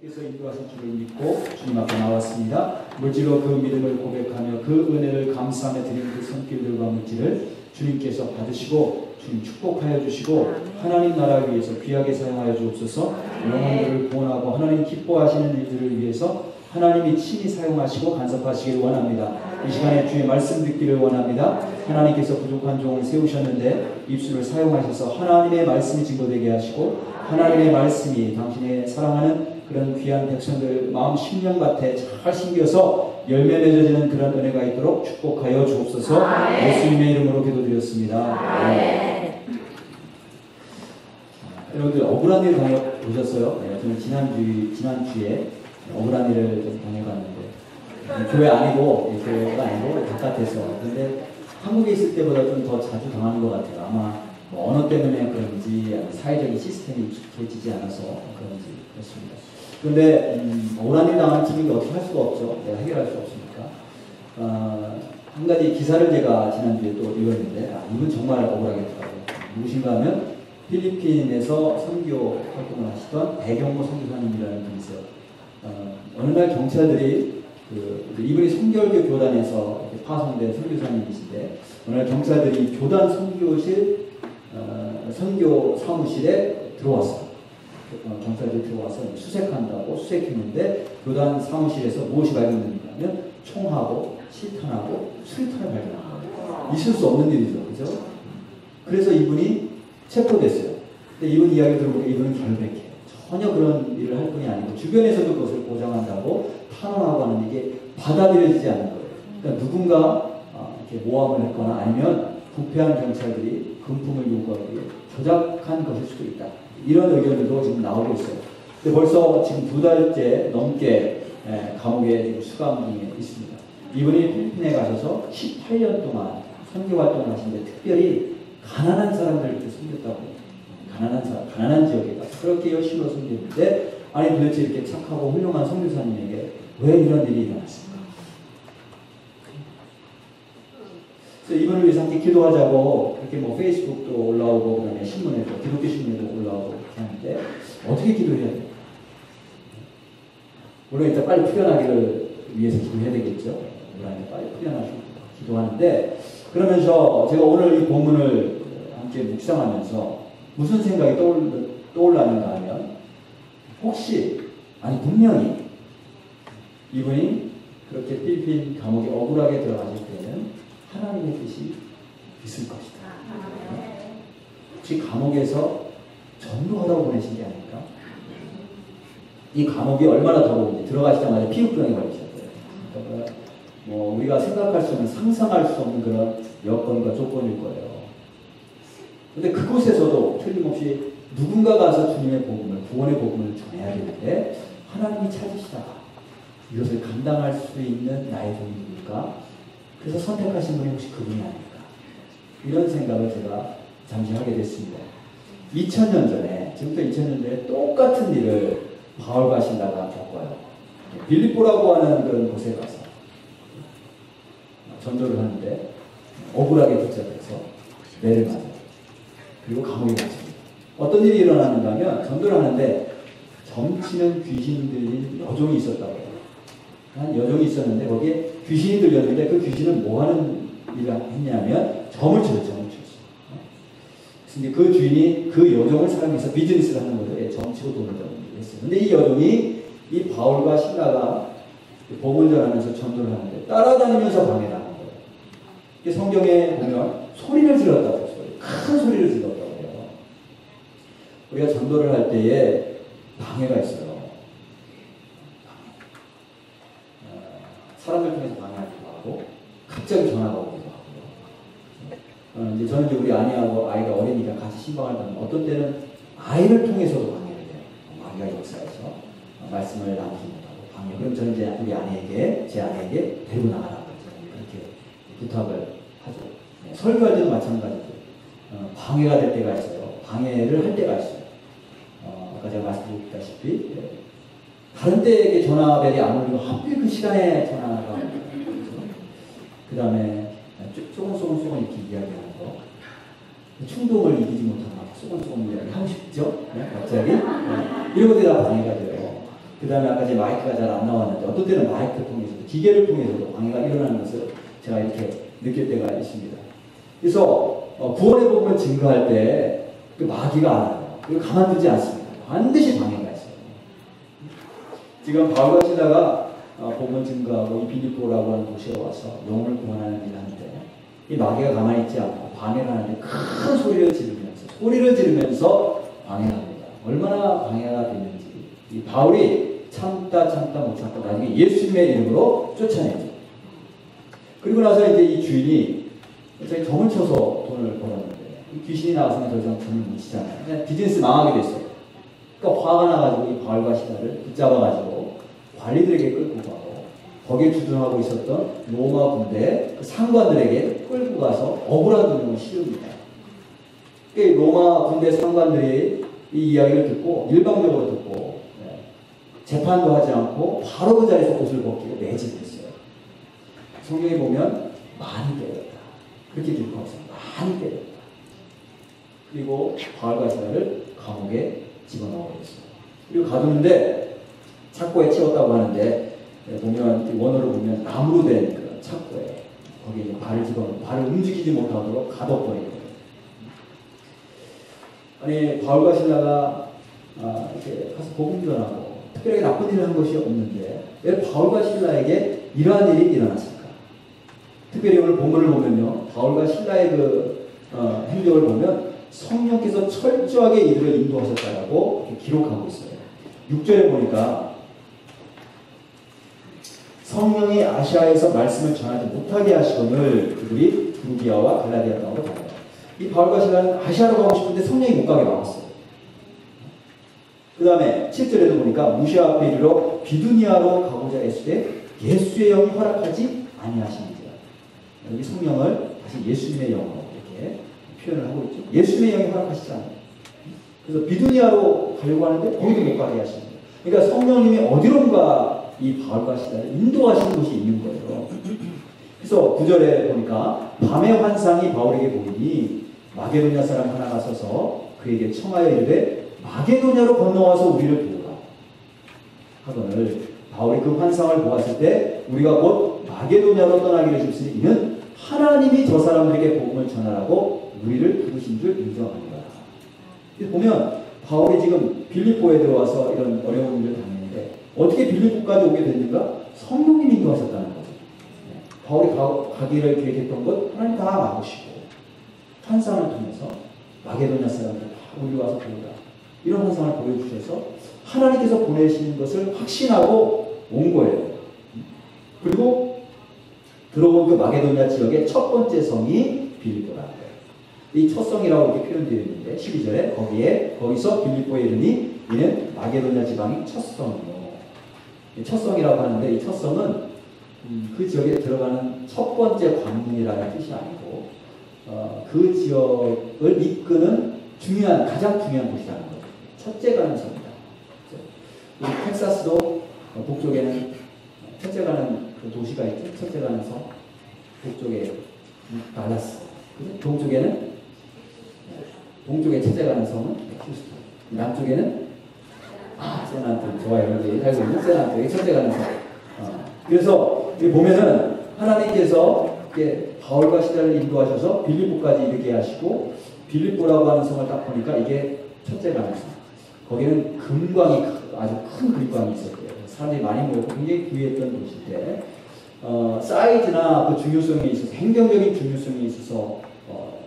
주께서 인도하신 줄을 믿고 주님 앞에 나왔습니다. 물질로 그 믿음을 고백하며 그 은혜를 감사하며 드린 그 손길들과 물질을 주님께서 받으시고 주님 축복하여 주시고 하나님 나라를 위해서 귀하게 사용하여 주옵소서. 영혼들을 구원하고 하나님 기뻐하시는 일들을 위해서 하나님이 친히 사용하시고 간섭하시길 원합니다. 이 시간에 주의 말씀 듣기를 원합니다. 하나님께서 부족한 종을 세우셨는데 입술을 사용하셔서 하나님의 말씀이 증거되게 하시고 하나님의 말씀이 당신의 사랑하는 그런 귀한 백성들 마음 심령밭에 잘 심겨서 열매 맺어지는 그런 은혜가 있도록 축복하여 주옵소서. 예수님의 이름으로 기도드렸습니다. 여러분들 억울한 일 보셨어요? 저는 지난주에 억울한 일을 좀 당해봤는데 교회 아니고 교회가 아니고 바깥에서. 근데 한국에 있을 때보다 좀 더 자주 당하는 것 같아요. 아마 뭐 언어 때문에 그런지 사회적인 시스템이 익숙해지지 않아서 그런지 그렇습니다. 그런데 억울한 일 당하는 친구는 어떻게 할 수가 없죠. 내가 해결할 수 없으니까. 한 가지 기사를 제가 지난주에 또 읽었는데 이분 정말 억울하겠더라고요. 누구신가 하면 필리핀에서 선교 활동을 하시던 배경모 선교사님이라는 분이세요. 어느 날 경찰들이 이분이 성결교 교단에서 파송된 선교사님이신데 어느 날 경찰들이 교단 선교실 선교 사무실에 들어왔어요. 경찰들이 들어와서 수색한다고 수색했는데 교단 사무실에서 무엇이 발견됐냐면 총하고 실탄하고 수류탄을 발견한 거예요. 있을 수 없는 일이죠, 그죠? 그래서 이분이 체포됐어요. 근데 이분 이야기 들어보니까 이분은 결백해요. 전혀 그런 일을 할 뿐이 아니고 주변에서도 그것을 보장한다고 탄원하고 하는 이게 받아들여지지 않는 거예요. 그러니까 누군가 이렇게 모함을 했거나 아니면 부패한 경찰들이 금품을 요구하기 위해 조작한 것일 수도 있다. 이런 의견들도 지금 나오고 있어요. 근데 벌써 지금 2달째 넘게 감옥에 수감 중에 있습니다. 이분이 필리핀에 가셔서 18년 동안 선교 활동을 하시는데 특별히 가난한 사람들을 이렇게 섬겼다고. 가난한 지역에다 그렇게 열심히 섬겼는데 아니 도대체 이렇게 착하고 훌륭한 선교사님에게 왜 이런 일이 일어났을까? 그래서 이분을 위해서 함께 기도하자고 그렇게 뭐 페이스북도 올라오고 그다음에 신문에도 기독교 신문에도 올라오고 그렇게 하는데 어떻게 기도해야 돼요? 물론 일단 빨리 풀려나기를 위해서 기도해야 되겠죠. 물론 빨리 풀려나기를 기도하는데 그러면서 제가 오늘 이 본문을 함께 묵상하면서 무슨 생각이 떠올랐는가 하면 혹시 아니 분명히 이분이 그렇게 필리핀 감옥에 억울하게 들어가실 때는 하나님의 뜻이 있을 것이다. 혹시 감옥에서 전도하다고 보내신 게 아닐까? 이 감옥이 얼마나 더러운지 들어가시자마자 피부병에 걸리셨대요. 그러니까 뭐 우리가 생각할 수 없는 상상할 수 없는 그런 여건과 조건일 거예요. 근데 그곳에서도 틀림없이 누군가 가서 주님의 복음을, 구원의 복음을 전해야 되는데 하나님이 찾으시다가 이것을 감당할 수 있는 나의 종이 누굴까? 그래서 선택하신 분이 혹시 그분이 아닐까? 이런 생각을 제가 잠시 하게 됐습니다. 2000년 전에, 지금부터 2000년 전에 똑같은 일을 바울과 신라가 겪어요. 빌립보라고 하는 그런 곳에 가서 전도를 하는데 억울하게 붙잡혀서 매를 맞아요. 그리고 감옥에 갇힙니다. 어떤 일이 일어나는가 하면 전도를 하는데 점치는 귀신 들린 여종이 있었다고 해요. 한 여종이 있었는데 거기에 귀신이 들렸는데 그 귀신은 뭐 하는 일을 했냐면 점을 쳤어요. 근데 그 주인이 그 여종을 사용해서 비즈니스를 하는 거죠. 점치고 돈을 버는 일을 했어요. 근데 이 여종이 이 바울과 신라가 복음을 전하면서 전도를 하는데 따라다니면서 방해를 하는 거예요. 이게 성경에 보면 소리를 질렀다고 해요. 큰 소리를 질렀다고 해요. 우리가 전도를 할 때에 방해가 있어요. 사람을 통해서 방해하기도 하고 갑자기 전화가 오기도 하고요. 이제 저는 이제 우리 아내하고 아이가 어리니까 같이 신방을 가면 어떤 때는 아이를 통해서도 방해를 해요. 아이가 역사에서 말씀을 나누지 못하고 방해. 그럼 저는 이제 우리 아내에게 제 아내에게 데리고 나가라고 그렇게 부탁을 하죠. 설교할 때도 마찬가지죠. 방해가 될 때가 있어요. 방해를 할 때가 있어요. 아까 제가 말씀드렸다시피 다른 때에게 전화벨이 안 울리고 하필 그 시간에 전화가 오죠. 그 다음에 소곤소곤 이렇게 이야기하는 거. 충동을 이기지 못하는 소곤소곤 이야기 하고 싶죠? 네? 갑자기? 이런 것들이 다 방해가 돼요. 그 다음에 아까 이제 마이크가 잘 안 나왔는데 어떤 때는 마이크 통해서도 기계를 통해서도 방해가 일어나는 것을 제가 이렇게 느낄 때가 있습니다. 그래서 구원의 복음을 증거할 때 그 마귀가 알아요. 그리고 가만두지 않습니다. 반드시 방해가 있어요. 지금 바울과 시라가 복음을 증거하고 이 빌립보라고 하는 도시에 와서 영혼을 구원하는 일을 하는데 이 마귀가 가만히 있지 않고 방해를 하는데 큰 소리를 지르면서 방해합니다. 얼마나 방해가 됐는지 이 바울이 참다 못 참고 나중에 예수님의 이름으로 쫓아내죠. 그리고 나서 이제 이 주인이 자기 점을 쳐서 돈을 벌었는데 귀신이 나와서는 더 이상 점을 못 치잖아요. 그냥 비즈니스 망하게 됐어요. 그러니까 화가 나가지고 이 바울과 시라를 붙잡아가지고 관리들에게 끌고 가고 거기에 주둔하고 있었던 로마 군대 그 상관들에게 끌고 가서 억울한 돈을 씌웁니다. 그러니까 로마 군대 상관들이 이 이야기를 듣고 일방적으로 듣고 재판도 하지 않고 바로 그 자리에서 옷을 벗기고 매질했어요. 성경에 보면 많이 때렸다. 그렇게 기록하고 있어요. 많이 때렸다. 그리고 바울과 시라를 감옥에 집어넣어버렸어요. 그리고 가두는데 착고에 채웠다고 하는데 보면 원어로 보면 나무로 된 그런 착고에 거기에 발을 집어넣고 발을 움직이지 못하도록 가둬버리거든요. 아니 바울과 시라가 이렇게 가서 복음 전하고 특별하게 나쁜 일을 한 것이 없는데 왜 바울과 실라에게 이러한 일이 일어났을까? 특별히 오늘 본문을 보면요, 바울과 실라의 그 행적을 보면 성령께서 철저하게 이들을 인도하셨다라고 이렇게 기록하고 있어요. 6절에 보니까 성령이 아시아에서 말씀을 전하지 못하게 하시거늘 그들이 두루기아와 갈라디아 땅으로 가요. 이 바울과 실라는 아시아로 가고 싶은데 성령이 못 가게 막았어요. 그 다음에 7절에도 보니까 무시아 앞에 이르러 비두니아로 가고자 애쓰되 예수의 영이 허락하지 아니하시니라. 여기 성령을 다시 예수님의 영으로 이렇게 표현을 하고 있죠. 예수님의 영이 허락하시지 않아요. 그래서 비두니아로 가려고 하는데 거기도 못 가게 하십니다. 그러니까 성령님이 어디론가 이 바울과 시라를 인도하시는 곳이 있는 거예요. 그래서 9절에 보니까 밤의 환상이 바울에게 보이니 마게도냐 사람 하나가 서서 그에게 청하여 이르되 마게도냐로 건너와서 우리를 도우라 하거늘 바울이 그 환상을 보았을 때 우리가 곧 마게도냐로 떠나기를 줍으니 이는 하나님이 저 사람들에게 복음을 전하라고 우리를 부르신 줄 인정합니다. 보면 바울이 지금 빌립보에 들어와서 이런 어려운 일을 당했는데 어떻게 빌립보까지 오게 됐는가? 성령님이 인도하셨다는 거죠. 바울이 가기를 계획했던 것 하나님 다 막으시고 환상을 통해서 마게도냐 사람들 다 우리 와서 보라 이런 환상을 보여주셔서 하나님께서 보내시는 것을 확신하고 온 거예요. 그리고 들어온 그 마게도냐 지역의 첫 번째 성이 빌립보라는 거예요. 이 첫 성이라고 이렇게 표현되어 있는데 12절에 거기서 빌립보에 이르니 이는 마게도냐 지방의 첫 성이요. 첫 성이라고 하는데 이 첫 성은 그 지역에 들어가는 첫 번째 관문이라는 뜻이 아니고 그 지역을 이끄는 가장 중요한 곳이라는 거죠. 첫째 가는 성이다. 우리 텍사스도 북쪽에는 첫째 가는 그 도시가 있죠. 첫째 가는 성. 북쪽에 달라스. 동쪽에 첫째 가는 성은 휴스턴. 남쪽에는 샌안토니오. 좋아요. 여러분들이 알고 있는 샌안토니오. 첫째 가는 성. 그래서 여기 보면은 하나님께서 바울과 시라를 인도하셔서 빌립보까지 이르게 하시고 빌립보라고 하는 성을 딱 보니까 이게 첫째 가는 성. 거기는 금광이 아주 큰 금광이 있었대요. 사람들이 많이 모였고 굉장히 귀했던 곳인데 사이즈나 그 중요성에 있어서 행정적인 중요성에 있어서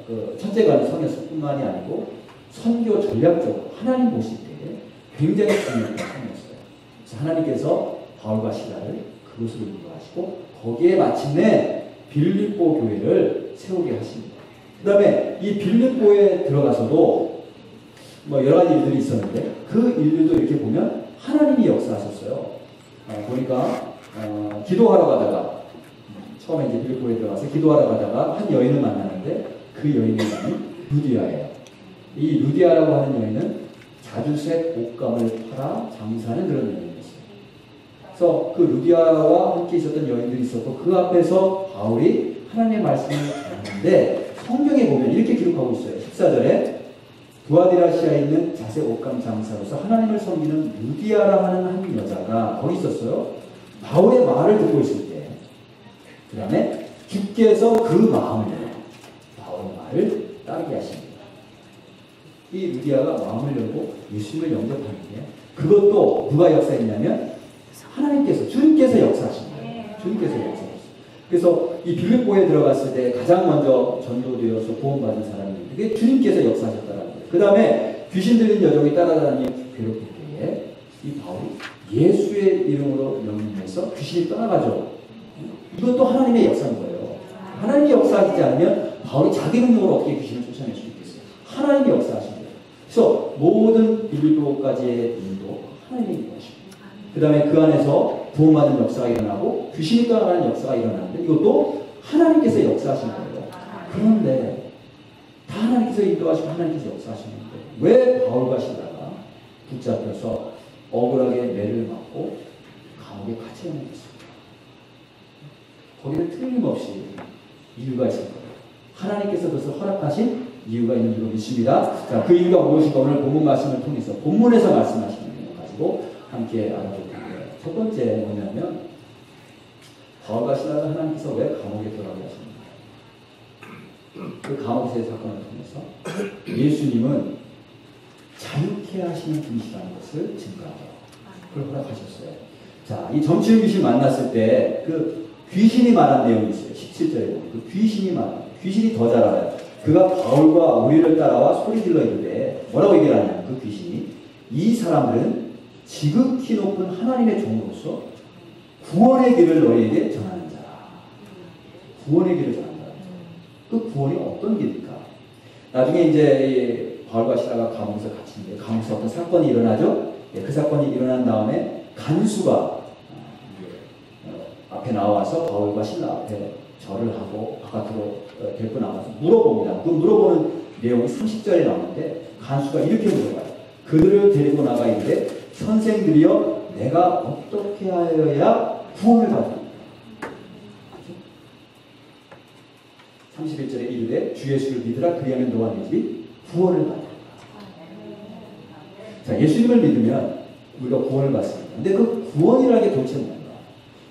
그 첫째 가는 성이었을 뿐만이 아니고 선교 전략적으로 하나님 보실 때 굉장히 중요한 성이었어요. 그래서 하나님께서 바울과 시라를 그곳으로 인도하시고 거기에 마침내 빌립보 교회를 세우게 하십니다. 그 다음에 이 빌립보에 들어가서도 여러 가지 일들이 있었는데 그 일들도 이렇게 보면 하나님이 역사하셨어요. 보니까 기도하러 가다가 처음에 이제 빌립보에 들어가서 기도하러 가다가 한 여인을 만나는데 그 여인의 이름이 루디아예요. 이 루디아라고 하는 여인은 자주색 옷감을 팔아 장사하는 그런 여인이었어요. 그래서 그 루디아와 함께 있었던 여인들이 있었고 그 앞에서 바울이 하나님의 말씀을 전하는데 성경에 보면 이렇게 기록하고 있어요. 14절에 두아디라시아에 있는 자색 옷감 장사로서 하나님을 섬기는 루디아라 하는 한 여자가 거기 있었어요. 바울의 말을 듣고 있을 때, 그 다음에 주께서 그 마음을 열어 바울의 말을 따르게 하십니다. 이 루디아가 마음을 열고 예수님을 영접하는 게, 그것도 누가 역사했냐면 하나님께서, 주님께서 역사하신 거예요. 주님께서 역사하셨어요. 그래서 이 빌립보에 들어갔을 때 가장 먼저 전도되어서 구원받은 사람이 그게 주님께서 역사하셨다는 거예요. 그 다음에 귀신 들린 여종이 따라다니며 괴롭힐 때에 이 바울이 예수의 이름으로 명령해서 귀신이 떠나가죠. 이것도 하나님의 역사인 거예요. 하나님이 역사하시지 않으면 바울이 자기 능력으로 어떻게 귀신을 쫓아낼 수 있겠어요? 하나님이 역사하신 거예요. 그래서 모든 빌립보까지의 인도 하나님이 역사하십니다. 그 다음에 그 안에서 구원받은 역사가 일어나고 귀신이 떠나가는 역사가 일어나는데 이것도 하나님께서 역사하신 거예요. 그런데 다 하나님께서 인도하시고 하나님께서 역사하시는데 왜 바울과 실라가 붙잡혀서 억울하게 매를 맞고 감옥에 갇혀 있는 것입니다. 거기는 틀림없이 이유가 있을 거예요. 하나님께서 그것을 허락하신 이유가 있는 줄로 믿습니다. 자, 그 이유가 무엇인가 오늘 본문 말씀을 통해서 본문에서 말씀하시는 것 가지고 함께 알아볼 텐데요. 첫 번째 뭐냐면 바울과 실라를 하나님께서 왜 감옥에 들어가게 하십니까? 그 감옥의 사건을 통해서 예수님은 자유케 하시는 분이시라는 것을 증거하고 그걸 허락하셨어요. 자, 이 점치는 귀신 만났을 때 그 귀신이 말한 내용이 있어요. 17절에 그 귀신이 말한, 귀신이 더 잘 알아요. 그가 바울과 우리를 따라와 소리 질러 이르되 뭐라고 얘기를 하냐면 그 귀신이 이 사람들은 지극히 높은 하나님의 종으로서 구원의 길을 너희에게 전하는 자라. 구원의 길을 전한다. 그 구원이 어떤 길일까? 나중에 이제 바울과 실라가 감옥에서 갇힌데 감옥에서 어떤 사건이 일어나죠? 그 사건이 일어난 다음에 간수가 앞에 나와서 바울과 실라 앞에 절을 하고 바깥으로 데리고 나가서 물어봅니다. 그 물어보는 내용이 30절에 나오는데 간수가 이렇게 물어봐요. 그들을 데리고 나가 이르되 선생들이여 내가 어떻게 하여야 구원을 받습니까? 31절에 이르되 주 예수를 믿으라 그리하면 너와 네 집이 구원을 받으리라. 자, 예수님을 믿으면 우리가 구원을 받습니다. 근데 그 구원이라는 게 도대체 뭔가?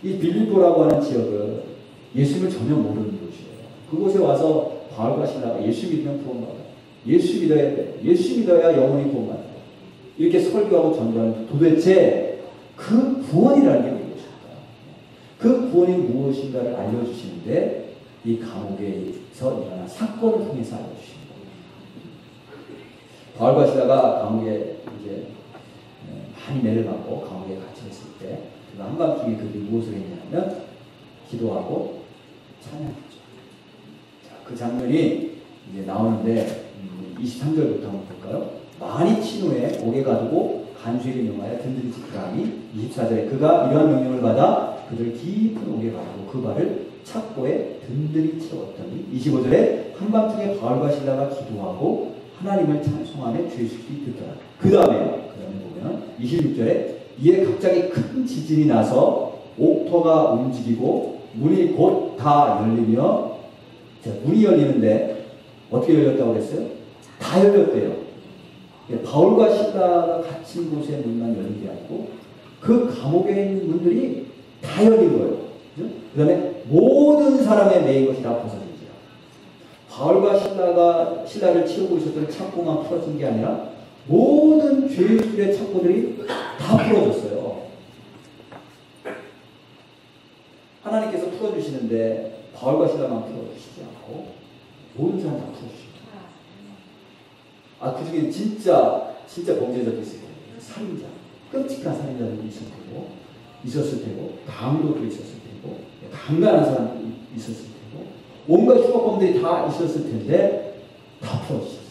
이 빌립보라고 하는 지역은 예수님을 전혀 모르는 곳이에요. 그곳에 와서 바울과 실라가 예수 믿으면 구원받아. 예수 믿어야 돼. 예수 믿어야 영원히 구원받아. 이렇게 설교하고 전도하는 도대체 그 구원이라는 게 무엇일까? 그 구원이 무엇인가를 알려주시는데 이 감옥에서 일어난 사건을 통해서 알려주십니다. 바울과 실라가 감옥에 이제 많이 매를 맞고 감옥에 갇혀있을 때 한밤중에 그들이 무엇을 했냐면 기도하고 찬양했죠. 자, 그 장면이 이제 나오는데 23절부터 한번 볼까요? 많이 친후에 옥에 가두고 간수에게 명하여 든든히 지키라 하니 24절에 그가 이러한 명령을 받아 그들 깊은 옥에 가두고 그 발을 착고에 든든히 채웠더니 25절에 한밤중에 바울과 실라가 기도하고 하나님을 찬송하며 주의 소식이 듣더라. 그 다음에 보면 26절에 이에 갑자기 큰 지진이 나서 옥토가 움직이고 문이 곧 다 열리며, 자, 문이 열리는데 어떻게 열렸다고 그랬어요? 다 열렸대요. 바울과 실라가 갇힌 곳의 문만 열린 게 아니고 그 감옥에 있는 문들이 다 열린 거예요. 그 다음에 모든 사람의 매인 것이 다 벗어지죠. 바울과 실라를 치우고 있었던 창고만 풀어진 게 아니라 모든 죄수의 창고들이 다 풀어졌어요. 하나님께서 풀어주시는데 바울과 실라만 풀어주시지 않고 모든 사람 다 풀어주십니다. 그 중에 진짜 범죄자도 있을 거예요. 살인자, 끔찍한 살인자들도 있었을 테고, 강도도 있었을 테고, 강간한 사람도 있었을 테고, 온갖 흉악범들이 다 있었을 텐데 다 풀어주셨어요.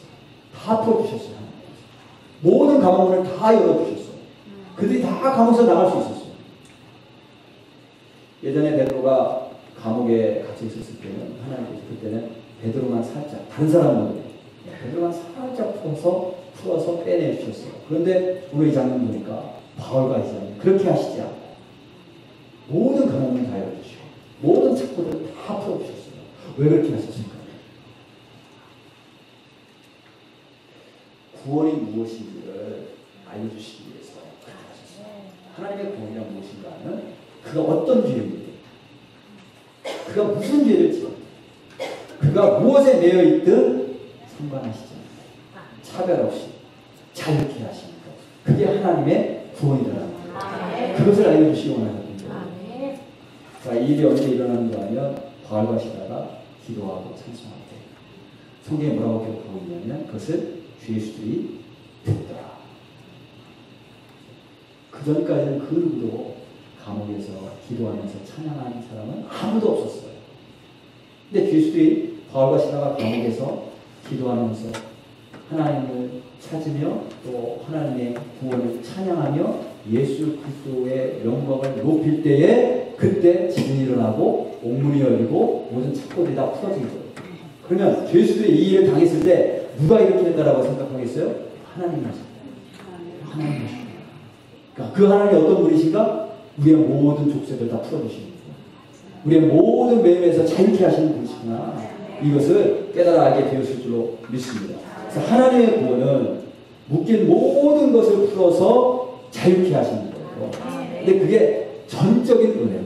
다 풀어주셨어요. 모든 감옥문을 다 열어주셨어요. 그들이 다 감옥에서 나갈 수 있었어요. 예전에 베드로가 감옥에 갇혀 있었을 때는 하나님께서 그때는 베드로만 살짝, 다른 사람은 베드로만 살짝 풀어서 빼내주셨어요. 그런데 오늘 이 장면 보니까 바울과 이사는 그렇게 하시지 않고 모든 감옥문 다 열어주시고 모든 착고들을 다 풀어주셨어요. 왜 그렇게 하셨을까요? 구원이 무엇인지를 알려주시기 위해서 그렇게 하셨어요. 하나님의 구원이란 무엇인가 하면 그가 어떤 죄인지, 그가 무슨 죄를 지었든, 그가 무엇에 매여 있든 상관하시지 않아요. 차별 없이 자유케 하시는 것. 그게 하나님의 구원이라는 거예요. 그것을 알려주시기 원하는 거예요. 자, 이 일이 언제 일어나는가 하면 바울과 시라가 기도하고 찬송할 때 성경에 뭐라고 기록하고 있냐면 그것을 주 예수들이 듣더라. 그 전까지는 그 누구도 감옥에서 기도하면서 찬양하는 사람은 아무도 없었어요. 근데 주 예수들이 바울과 시라가 감옥에서 기도하면서 하나님을 찾으며 또 하나님의 구원을 찬양하며 예수 그리스도의 영광을 높일 때에 그때 지진이 일어나고 옥문이 열리고 모든 착고들이 다 풀어진 거예요. 그러면 예수들이 이 일을 당했을 때 누가 이렇게 했다라고 생각하겠어요? 하나님이 하십니다. 하나님이 하십니다. 그러니까 그 하나님이 어떤 분이신가? 우리의 모든 족쇄를 다 풀어주시는 거예요. 우리의 모든 매임에서 자유케 하시는 분이시구나. 이것을 깨달아 알게 되었을 줄로 믿습니다. 그래서 하나님의 구원은 묶인 모든 것을 풀어서 자유케 하시는 거예요. 근데 그게 전적인 은혜로.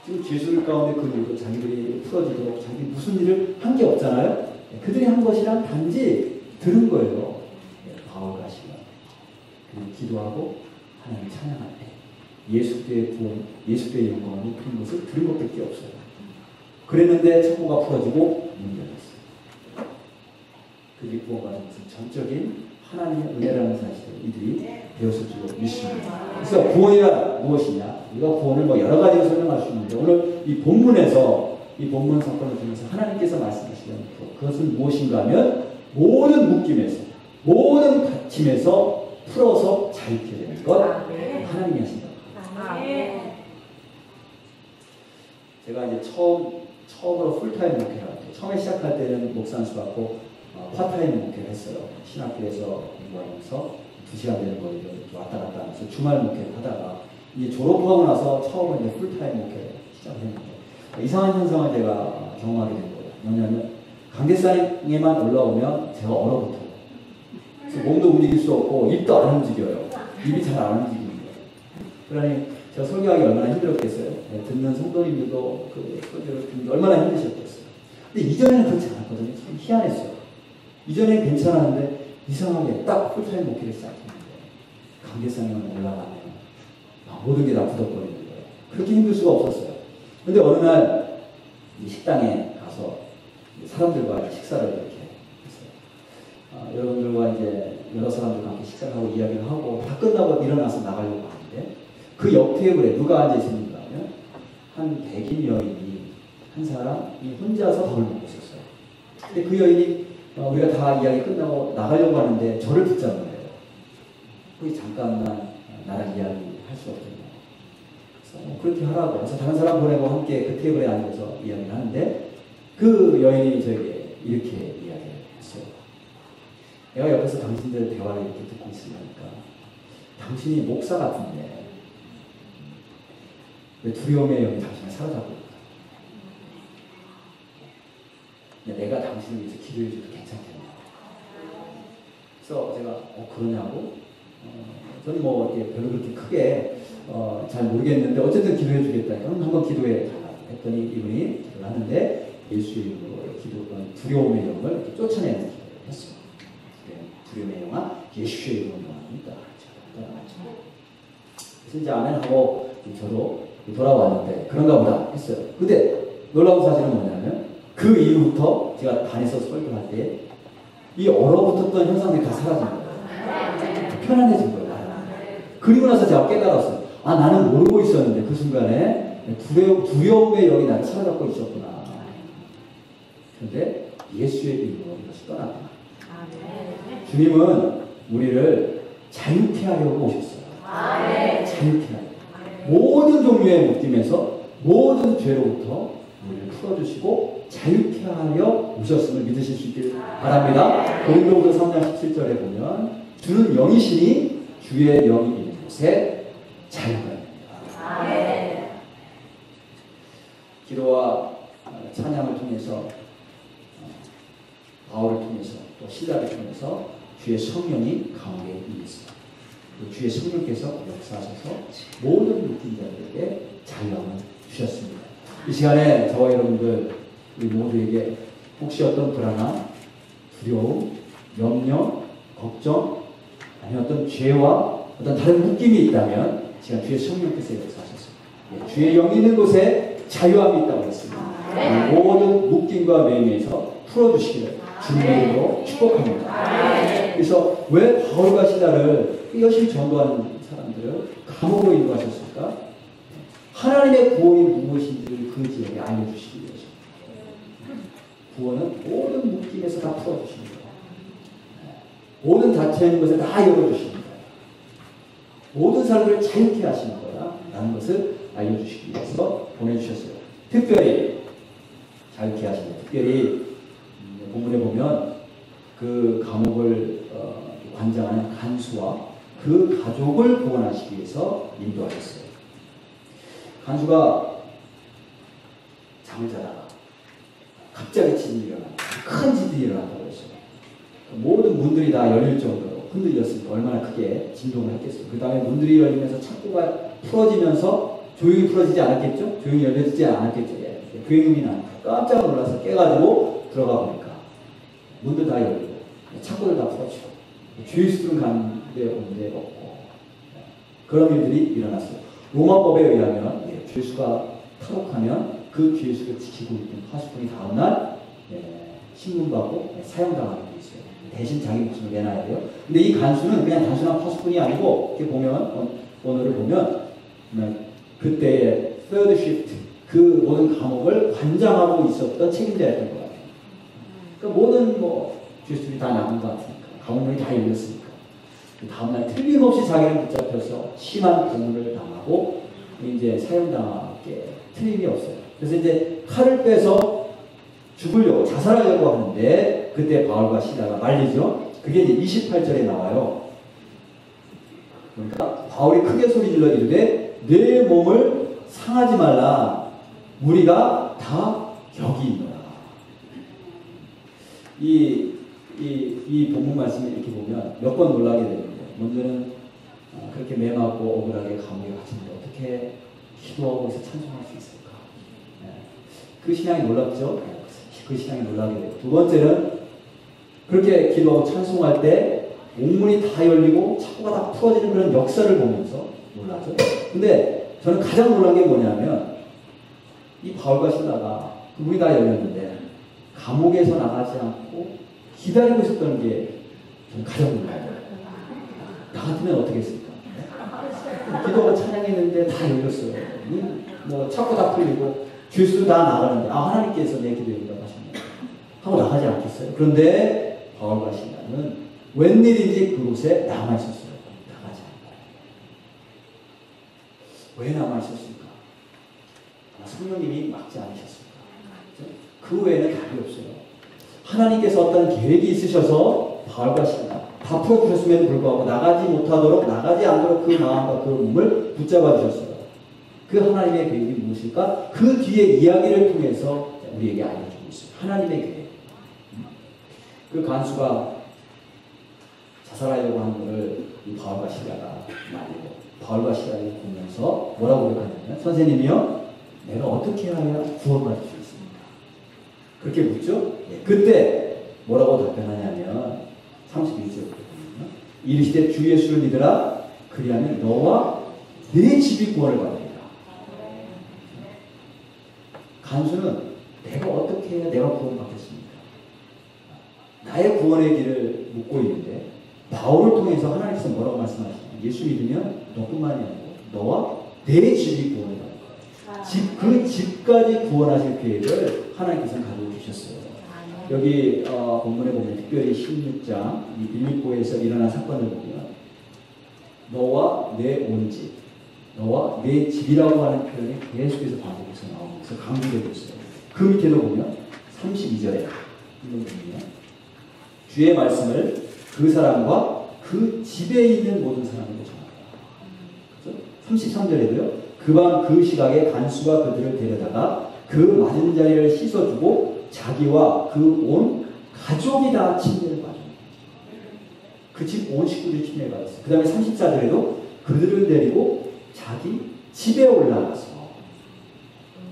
지금 죄수들 가운데 그들도 자기들이 풀어지도록 자기 무슨 일을 한 게 없잖아요. 그들이 한 것이란 단지 들은 거예요. 바울과 시라. 그리고 기도하고 하나님 찬양할 때 예수의 구원, 예수의 영광을 높이는 것을 들은 것밖에 없어요. 그랬는데 착고가 풀어지고 문이 열렸어요. 그들이 구원받은 것은 전적인 하나님의 은혜라는 사실을 이들이 배웠을 줄로 믿습니다. 그래서 구원이란 무엇이냐? 우리가 구원을 여러 가지로 설명할 수 있는데 오늘 이 본문에서 이 본문 사건을 통해서 하나님께서 말씀하시는 그것은 무엇인가 하면 모든 묶임에서 모든 갇힘에서 풀어서 자유케 되는 것 하나님이 하신다. 제가 이제 처음으로 풀타임 목회를 할 때 처음에 시작할 때는 목산수 받고 파타임 목회를 했어요. 신학교에서 공부하면서 2시간 되는 거리를 왔다 갔다 하면서 주말 목회를 하다가 이제 졸업하고 나서 처음으로 이제 풀타임 목회를 시작했는데 이상한 현상을 제가 경험하게 된 거예요. 뭐냐면 강대상에만 올라오면 제가 얼어붙어요. 그래서 몸도 움직일 수 없고 입도 안 움직여요. 입이 잘 안 움직입니다. 그러니 제가 설교하기 얼마나 힘들었겠어요. 듣는 성도님들도 그 설교를 듣는데 얼마나 힘드셨겠어요. 근데 이전에는 그렇지 않았거든요. 참 희한했어요. 이전에 괜찮았는데 이상하게 딱 풀타임 목회를 시작했는데 강대상에만 올라가면 모든 게 다 굳어버리는 거예요. 그렇게 힘들 수가 없었어요. 근데 어느 날 식당에 가서 사람들과 식사를 이렇게 했어요. 여러분들과 이제 여러 사람들과 함께 식사를 하고 이야기를 하고 다 끝나고 일어나서 나가려고 하는데 그 옆 테이블에 누가 앉아 있었는가 하면 한 백인 여인이 한 사람이 혼자서 밥을 먹고 있었어요. 근데 그 여인이 우리가 다 이야기 끝나고 나가려고 하는데 저를 붙잡은 거예요. 거기 잠깐만 나랑 이야기할 수 없겠냐. 그래서 그렇게 하라고. 그래서 다른 사람 보내고 함께 그 테이블에 앉아서 이야기를 하는데 그 여인이 저에게 이렇게 이야기를 했어요. 내가 옆에서 당신들 대화를 이렇게 듣고 있으니까 당신이 목사 같은데 왜 두려움의 영이 당신을 사로잡고 있다. 내가 당신을 위해서 기도해줘도 괜찮겠냐. 그래서 제가 그러냐고 저는 이렇게 별로 그렇게 크게 잘 모르겠는데 어쨌든 기도해 주겠다니까 한번 기도해 달라 했더니 이분이 기도를 하는데 예수의 이름으로 두려움의 영을 이렇게 쫓아내는 기도를 했어요. 두려움의 영아 예수의 이름으로 나옵니다. 그래서 이제 아멘하고 저도 돌아왔는데 그런가 보다 했어요. 근데 놀라운 사실은 뭐냐면 그 이후부터 제가 반에서 설교할 때 이 얼어붙었던 현상들이 다 사라진 거예요. 편안해진 거예요. 그리고 나서 제가 깨달았어요. 나는 모르고 있었는데 그 순간에 두려움의 영이 나를 사로잡고 있었구나. 그런데 예수의 이름으로 이것이 떠났구나. 주님은 우리를 자유케 하려고 오셨어요. 자유케 하려고. 모든 종류의 묶임에서 모든 죄로부터 우리를 풀어주시고 자유케 하려 오셨음을 믿으실 수 있기를 바랍니다. 고린도후서 3장 17절에 보면 주는 영이시니 주의 영이 있는 곳에 자유가 있습니다. 기도와 찬양을 통해서 바울을 통해서 또 신라를 통해서 주의 성령이 감옥에 임했습니다. 주의 성령께서 역사하셔서 모든 묶인 자들에게 자유함을 주셨습니다. 이 시간에 저와 여러분들 우리 모두에게 혹시 어떤 불안함, 두려움, 염려, 걱정, 아니면 어떤 죄와 어떤 다른 묶임이 있다면 지금 주의 성령께서 역사하셨습니다. 주의 영이 있는 곳에 자유함이 있다고 했습니다. 모든 묶임과 매임에서 풀어주시기를 주님의 이름으로 축복합니다. 그래서 왜 바울과 시라를 열심히 전도하는 사람들을 감옥으로 인도하셨을까? 하나님의 구원이 무엇인지를 그 지역에 알려주시기 위해서. 구원은 모든 묶임에서 다 풀어주십니다. 모든 닫혀있는 것을 다 열어주십니다. 모든 사람들을 자유케 하시는 거야 라는 것을 알려주시기 위해서 보내주셨어요. 특별히 자유케 하시는, 특별히 본문에 보면 그 감옥을 관장하는 간수와 그 가족을 구원하시기 위해서 인도하셨어요. 간수가 잠을 자다가 갑자기 지진이 일어났다. 큰 지진이 일어났다고 했어요. 모든 문들이 다 열릴 정도로 흔들렸으니까 얼마나 크게 진동을 했겠어요. 그 다음에 문들이 열리면서 창고가 풀어지면서 조용히 풀어지지 않았겠죠? 조용히 열려지지 않았겠죠? 예. 교행음이 나 깜짝 놀라서 깨가지고 들어가 보니까 문도 다 열리고 창고를 다 풀어지고 죄수들은 가는데 온데 없고 그런 일들이 일어났어요. 로마법에 의하면 죄수가 탈옥하면 그 죄수를 지키고 있는 파수꾼이 다음날 신문받고 사형당하는 게 있어요. 대신 자기 목숨을 내놔야 돼요. 근데 이 간수는 그냥 단순한 파수꾼이 아니고 이렇게 보면 오늘을 보면 그때의 third shift 그 모든 감옥을 관장하고 있었던 책임자였던 것 같아요. 그러니까 모든 죄수들이 다 남은 것 같으니까 감옥문이 다 열렸으니까 다음날 틀림없이 자기를 붙잡혀서 심한 고문을 당하고 이제 사형당하게 틀림이 없어요. 그래서 이제 칼을 빼서 죽으려고 자살하려고 하는데 그때 바울과 시라가 말리죠. 그게 이제 28절에 나와요. 그러니까 바울이 크게 소리질러 이르되 내 몸을 상하지 말라. 우리가 다 여기 있노라. 이 본문 말씀을 이렇게 보면 몇 번 놀라게 되는데 먼저는 그렇게 매맞고 억울하게 감옥에 갇혔는데 어떻게 기도하고 해서 찬송할 수 있을까? 그 신앙이 놀랍죠? 그 신앙이 놀라게 돼요. 두 번째는 그렇게 기도하고 찬송할 때 옥문이 다 열리고 창고가 다 풀어지는 그런 역사를 보면서 놀라죠. 근데 저는 가장 놀란 게 뭐냐면 이 바울과 신라가 그 문이 다 열렸는데 감옥에서 나가지 않고 기다리고 있었던 게 저는 가장 놀라요. 나 같으면 어떻게 했을까? 기도하고 찬양했는데 다 열렸어요. 창고 다 풀리고 죄수도 다 나가는데 하나님께서 내 기도에 응답하십니다 하고 나가지 않겠어요? 그런데 바울과 신라는 웬일인지 그곳에 남아있었어요. 나가지 않고. 왜 남아있었을까? 성령님이 막지 않으셨을까? 그 외에는 답이 없어요. 하나님께서 어떤 계획이 있으셔서 바울과 신라 다 풀어주셨음에도 불구하고 나가지 못하도록 나가지 않도록 그 마음과 그 몸을 붙잡아 주셨어요. 그 하나님의 계획이 무엇일까? 그 뒤에 이야기를 통해서 우리에게 알려주고 있어요. 하나님의 계획. 그 간수가 자살하려고 하는 것을 이 바울과 시라가 말리고 바울과 시라를 보면서 뭐라고 고백하냐면 선생님이요 내가 어떻게 하야 구원받을 수 있습니까? 그렇게 묻죠? 그때 뭐라고 답변하냐면 31절부터 보면 이르시되 주 예수를 믿으라 그리하면 너와 네 집이 구원을 받으리라. 간수는 내가 어떻게 해야 내가 구원받겠습니까? 나의 구원의 길을 묻고 있는데 바울을 통해서 하나님께서 뭐라고 말씀하시냐면 예수 믿으면 너뿐만이 아니고 너와 내 집이 구원을 받을 거예요. 그 집까지 구원하실 계획을 하나님께서 가지고 계셨어요. 여기 본문에 보면 특별히 16장 이 빌립보에서 일어난 사건을 보면 너와 내 온 집, 너와 내 집이라고 하는 표현이 계속해서 반복해서 나오면서 강조되고 있어요. 그 밑에도 보면 32절에 보면 주의 말씀을 그 사람과 그 집에 있는 모든 사람에게 전하라. 33절에도요. 그 밤 그 시각에 간수가 그들을 데려다가 그 맞은 자리를 씻어주고 자기와 그 온 가족이 다 침례를 받아요. 그 집 온 식구들이 침례를 받았어요. 그 다음에 34절에도 그들을 데리고 자기 집에 올라가서,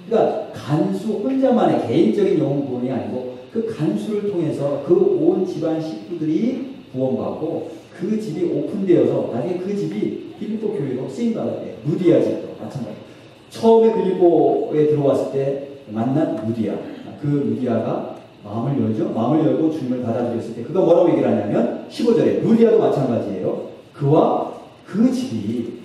그러니까 간수 혼자만의 개인적인 영혼 구원이 아니고 그 간수를 통해서 그 온 집안 식구들이 구원받고 그 집이 오픈되어서 나중에 그 집이 빌립보 교회로 쓰임받아야 돼요. 루디아 집도 마찬가지. 처음에 빌립보에 들어왔을 때 만난 루디아, 그 루디아가 마음을 열죠. 마음을 열고 주님을 받아들였을 때 그가 뭐라고 얘기를 하냐면 15절에 루디아도 마찬가지예요. 그와 그 집이,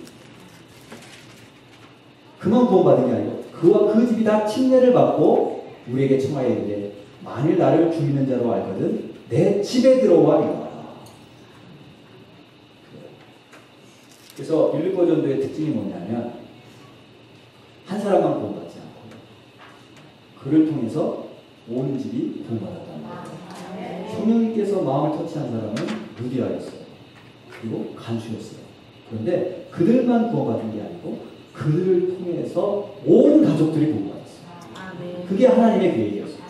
그만 구원받은 게 아니고 그와 그 집이 다 침례를 받고 우리에게 청하여 이르되 만일 나를 죽이는 자로 알거든 내 집에 들어와 있노라. 그래서 빌립보 전도의 특징이 뭐냐면 한 사람만 구원받지 않고 그를 통해서 온 집이 구원받았다는 거예요. 성령님께서 마음을 터치한 사람은 루디아였어요. 그리고 간수였어요. 그런데 그들만 구원받은 게 아니고 그들을 통해서 온 가족들이 구원받았어요. 그게 하나님의 계획이었어요.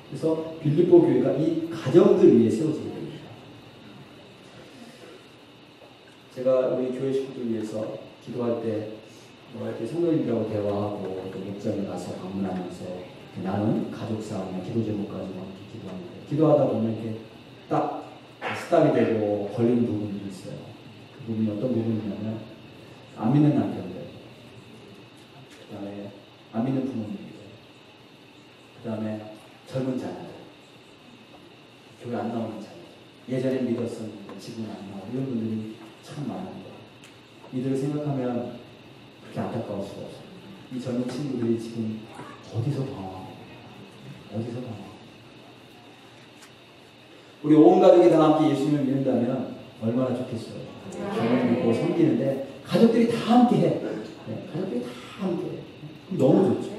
그래서 빌립보 교회가 이 가정들 위해 세워지게 됩니다. 제가 우리 교회 식구들 위해서 기도할 때 이렇게 성도님들하고 대화하고 또 목장에 가서 방문하면서 나는 가족 싸움이나 기도 제목까지 이렇게 기도합니다. 기도하다 보면 이렇게 딱 스탑이 되고 걸리는 부분이 있어요. 그 부분이 어떤 부분이냐면 안 믿는 남편들, 그 다음에 안 믿는 부모님들, 그 다음에 젊은 자녀들, 교회 안 나오는 자녀들, 예전에 믿었었는데 지금은 안 나오고 이런 분들이 참 많은데 이들을 생각하면 그렇게 안타까울 수가 없어요. 이 젊은 친구들이 지금 어디서 방황하고 어디서 방황하고 우리 온 가족이 다 함께 예수님을 믿는다면 얼마나 좋겠어요. 주님을 믿고 섬기는데 가족들이 다 함께 해. 네, 가족들이 다 함께 해. 너무 좋죠.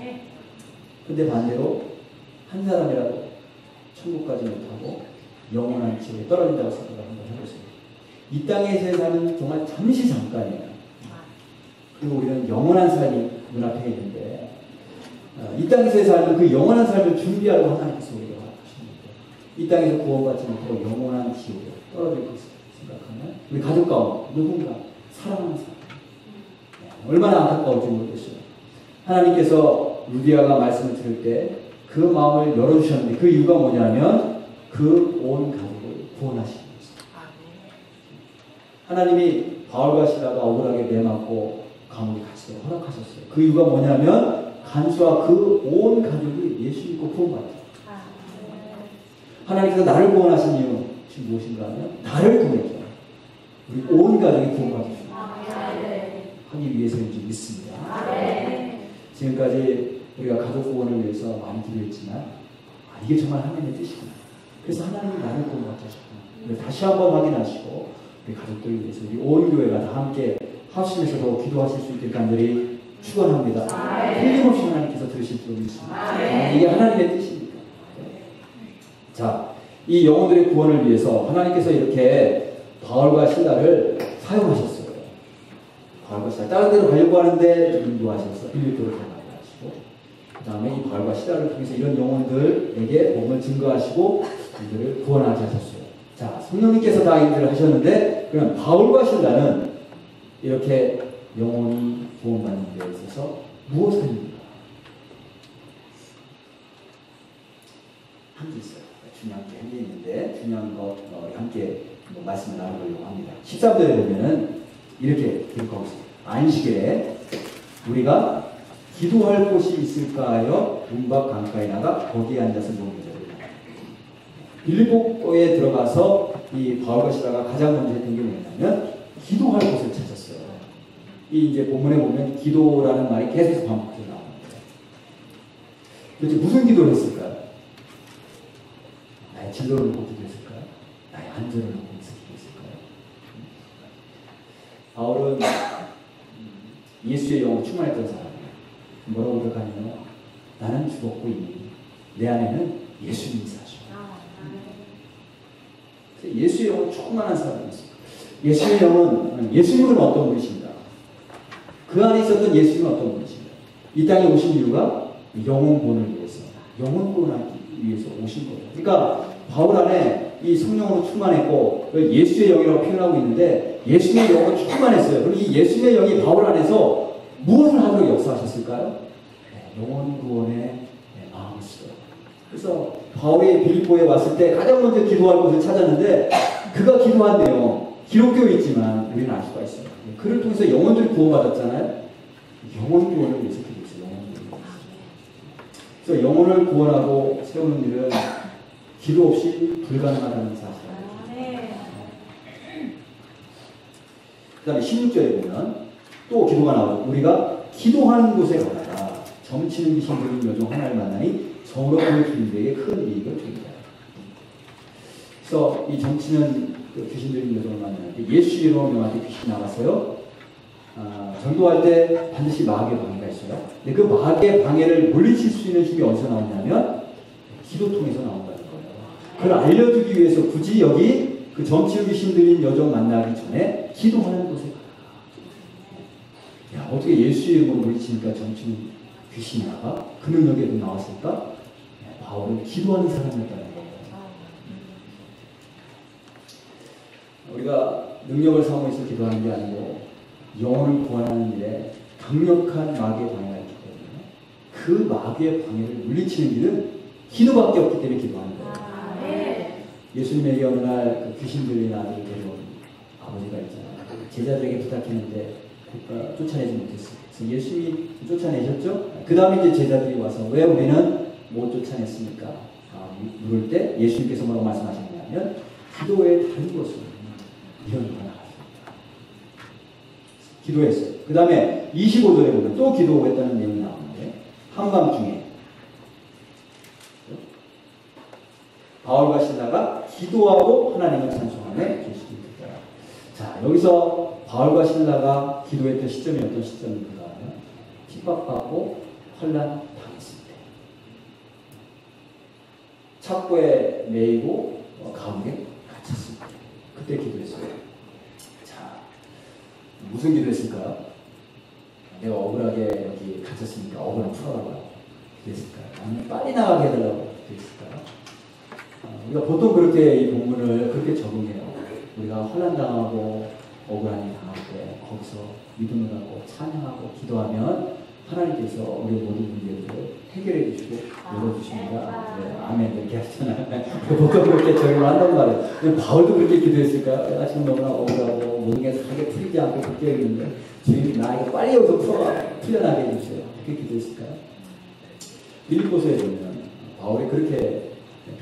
근데 반대로 한 사람이라도 천국까지 못하고 영원한 지옥에 떨어진다고 생각을 한번 해보세요. 이 땅에서 사는 정말 잠시 잠깐이에요. 그리고 우리는 영원한 삶이 눈앞에 있는데 이 땅에서 사는 그 영원한 삶을 준비하고 하나님께서 우리가 하십니다. 이 땅에서 구원받지 못하고 영원한 지옥에 떨어질 것을 생각하면 우리 가족 가운데 누군가 사랑하는 사람 얼마나 안타까울지 모르겠어요. 하나님께서 루디아가 말씀을 들을 때 그 마음을 열어주셨는데 그 이유가 뭐냐면 그 온 가족을 구원하시기 위해서. 하나님이 바울과 시라가 억울하게 매맞고 감옥에 갇히도록 허락하셨어요. 그 이유가 뭐냐면 간수와 그 온 가족이 예수 믿고 구원받았어요. 하나님께서 나를 구원하신 이유 지금 무엇인가 하면 나를 통해서 우리 온 가족이 구원받았습니다. 하기 위해서인지 믿습니다. 지금까지 우리가 가족 구원을 위해서 많이 기도했지만 이게 정말 하나님의 뜻이구나. 그래서 하나님이 나를 구원받게 하셨구나. 다시 한번 확인하시고 우리 가족들을 위해서 우리 온 교회가 다 함께 하시면서 더 기도하실 수 있길 간절히 축원합니다. 틀림없이 하나님께서 들으실 줄 믿습니다. 이게 하나님의 뜻입니다. 자, 이 영혼들의 구원을 위해서 하나님께서 이렇게 바울과 실라를 사용하셨어요. 바울과 실라 다른 데로 가려고 하는데 인도하셔서 빌립보로 가게 하시고 그 다음에 이 바울과 실라를 통해서 이런 영혼들에게 복음을 증거하시고 이들을 구원하게 하셨어요. 자, 성령님께서 다 이들을 하셨는데 그럼 바울과 실라는 이렇게 영혼이 구원받는 데 있어서 무엇을 합니까? 한 게 있어요. 중요한 게 한 게 있는데 중요한 거 함께 말씀을 나누려고 합니다. 13절에 보면은 이렇게 기록하고 있습니다. 안식일에 우리가 기도할 곳이 있을까요? 문밖 강가에 나가 거기에 앉아서 모이자. 빌립보에 들어가서 이 바울과 실라가 가장 먼저 했던 게 뭐냐면 기도할 곳을 찾았어요. 이 이제 본문에 보면 기도라는 말이 계속 반복해서 나옵니다. 도대체 무슨 기도를 했을까요? 나의 진로를 놓고 기도했을까요? 나의 안전을 놓고 기도했을까요? 바울은 예수의 영으로 충만했던 사람이에요. 뭐라고 고백하냐면 나는 죽었고 이미 내 안에는 예수님이 사셔. 예수의 영은 충만한 사람이었어요. 예수의 영은 예수님은 어떤 분이신가? 그 안에 있었던 예수님은 어떤 분이신가? 이 땅에 오신 이유가 영혼 구원을 위해서, 영혼 구원하기 위해서 오신 거예요. 그러니까 바울 안에 이 성령으로 충만했고 예수의 영이라고 표현하고 있는데 예수의 영으로 충만했어요. 그럼 이 예수의 영이 바울 안에서 무엇을 하도록 역사하셨을까요? 영혼 구원의 마음을 쓰도록. 그래서 바울이 빌립보에 왔을 때 가장 먼저 기도할 곳을 찾았는데 그가 기도한 내용 기록되어 있지만 우리는 알 수가 있어요. 그를 통해서 영혼들이 구원받았잖아요. 영혼 구원을 위해서 기도했어요. 그래서 영혼을 구원하고 세우는 일은 기도 없이 불가능하다는 사실입니다. 그 다음에 16절에 보면 또 기도가 나오죠. 우리가 기도하는 곳에 가다가 점치는 귀신 들린 여종 하나를 만나니 저로 오는 주님들에게 큰 이익을 줍니다. 그래서 이 점치는 그 귀신 들린 여종을 만나는데 예수 이름으로 명한테 귀신 나갔어요. 전도할 때 반드시 마귀의 방해가 있어요. 근데 그 마귀의 방해를 물리칠 수 있는 힘이 어디서 나오냐면 기도 통해서 나온다는 거예요. 그걸 알려주기 위해서 굳이 여기 그 점치는 귀신 들린 여종 만나기 전에 기도하는 곳에 야, 어떻게 예수 이름으로 물리치니까 점치는 귀신이 나가? 그 능력에도 나왔을까? 바울은 기도하는 사람이었다는 거예요. 우리가 능력을 사모해서 기도하는 게 아니고 영혼을 구원하는 일에 강력한 마귀의 방해가 있기 때문에 그 마귀의 방해를 물리치는 일은 기도밖에 없기 때문에 기도하는 거예요. 예수님에게 어느 날 그 귀신 들린 아들을 데려온 아버지가 있잖아요. 제자들에게 부탁했는데 쫓아내지 못했어요. 그래서 예수님이 쫓아내셨죠? 그 다음에 이제 제자들이 와서 왜 우리는 못 쫓아냈습니까? 물을 때 예수님께서 뭐라고 말씀하셨냐면 기도에 다른 것을 이런 거가 나왔습니다. 기도했어요. 그 다음에 25절에 보면 또 기도했다는 내용이 나오는데 한밤중에 바울과 실라가 기도하고 하나님을 찬송하며 계시입니다. 자, 여기서 바울과 실라가 기도했던 시점이 어떤 시점인가 하면 핍박받고 환난 당했을 때 착고에 매이고 감옥에 갇혔을 때 그때 기도했어요. 자, 무슨 기도했을까요? 내가 억울하게 여기 갇혔으니까 억울함 풀어달라고 기도했을까요? 아니면 빨리 나가게 해달라고 기도했을까요? 우리가 보통 그렇게 이 본문을 그렇게 적응해요. 우리가 환난당하고 억울함이 당할 때 거기서 믿음을 갖고 찬양하고 기도하면 하나님께서 우리 모든 문제들을 해결해 주시고 열어주십니다. 네, 아멘 이렇게 하시잖아요. 보통 그렇게 적용을 한단 말이에요. 바울도 그렇게 기도했을까요? 내가 지금 너무나 억울하고 모든 게 사게 풀리지 않고 묶여 있는데 주님이 나에게 빨리 여기서 풀려나게 해주세요. 그렇게 기도했을까요? 빌립보서에 보면 바울이 그렇게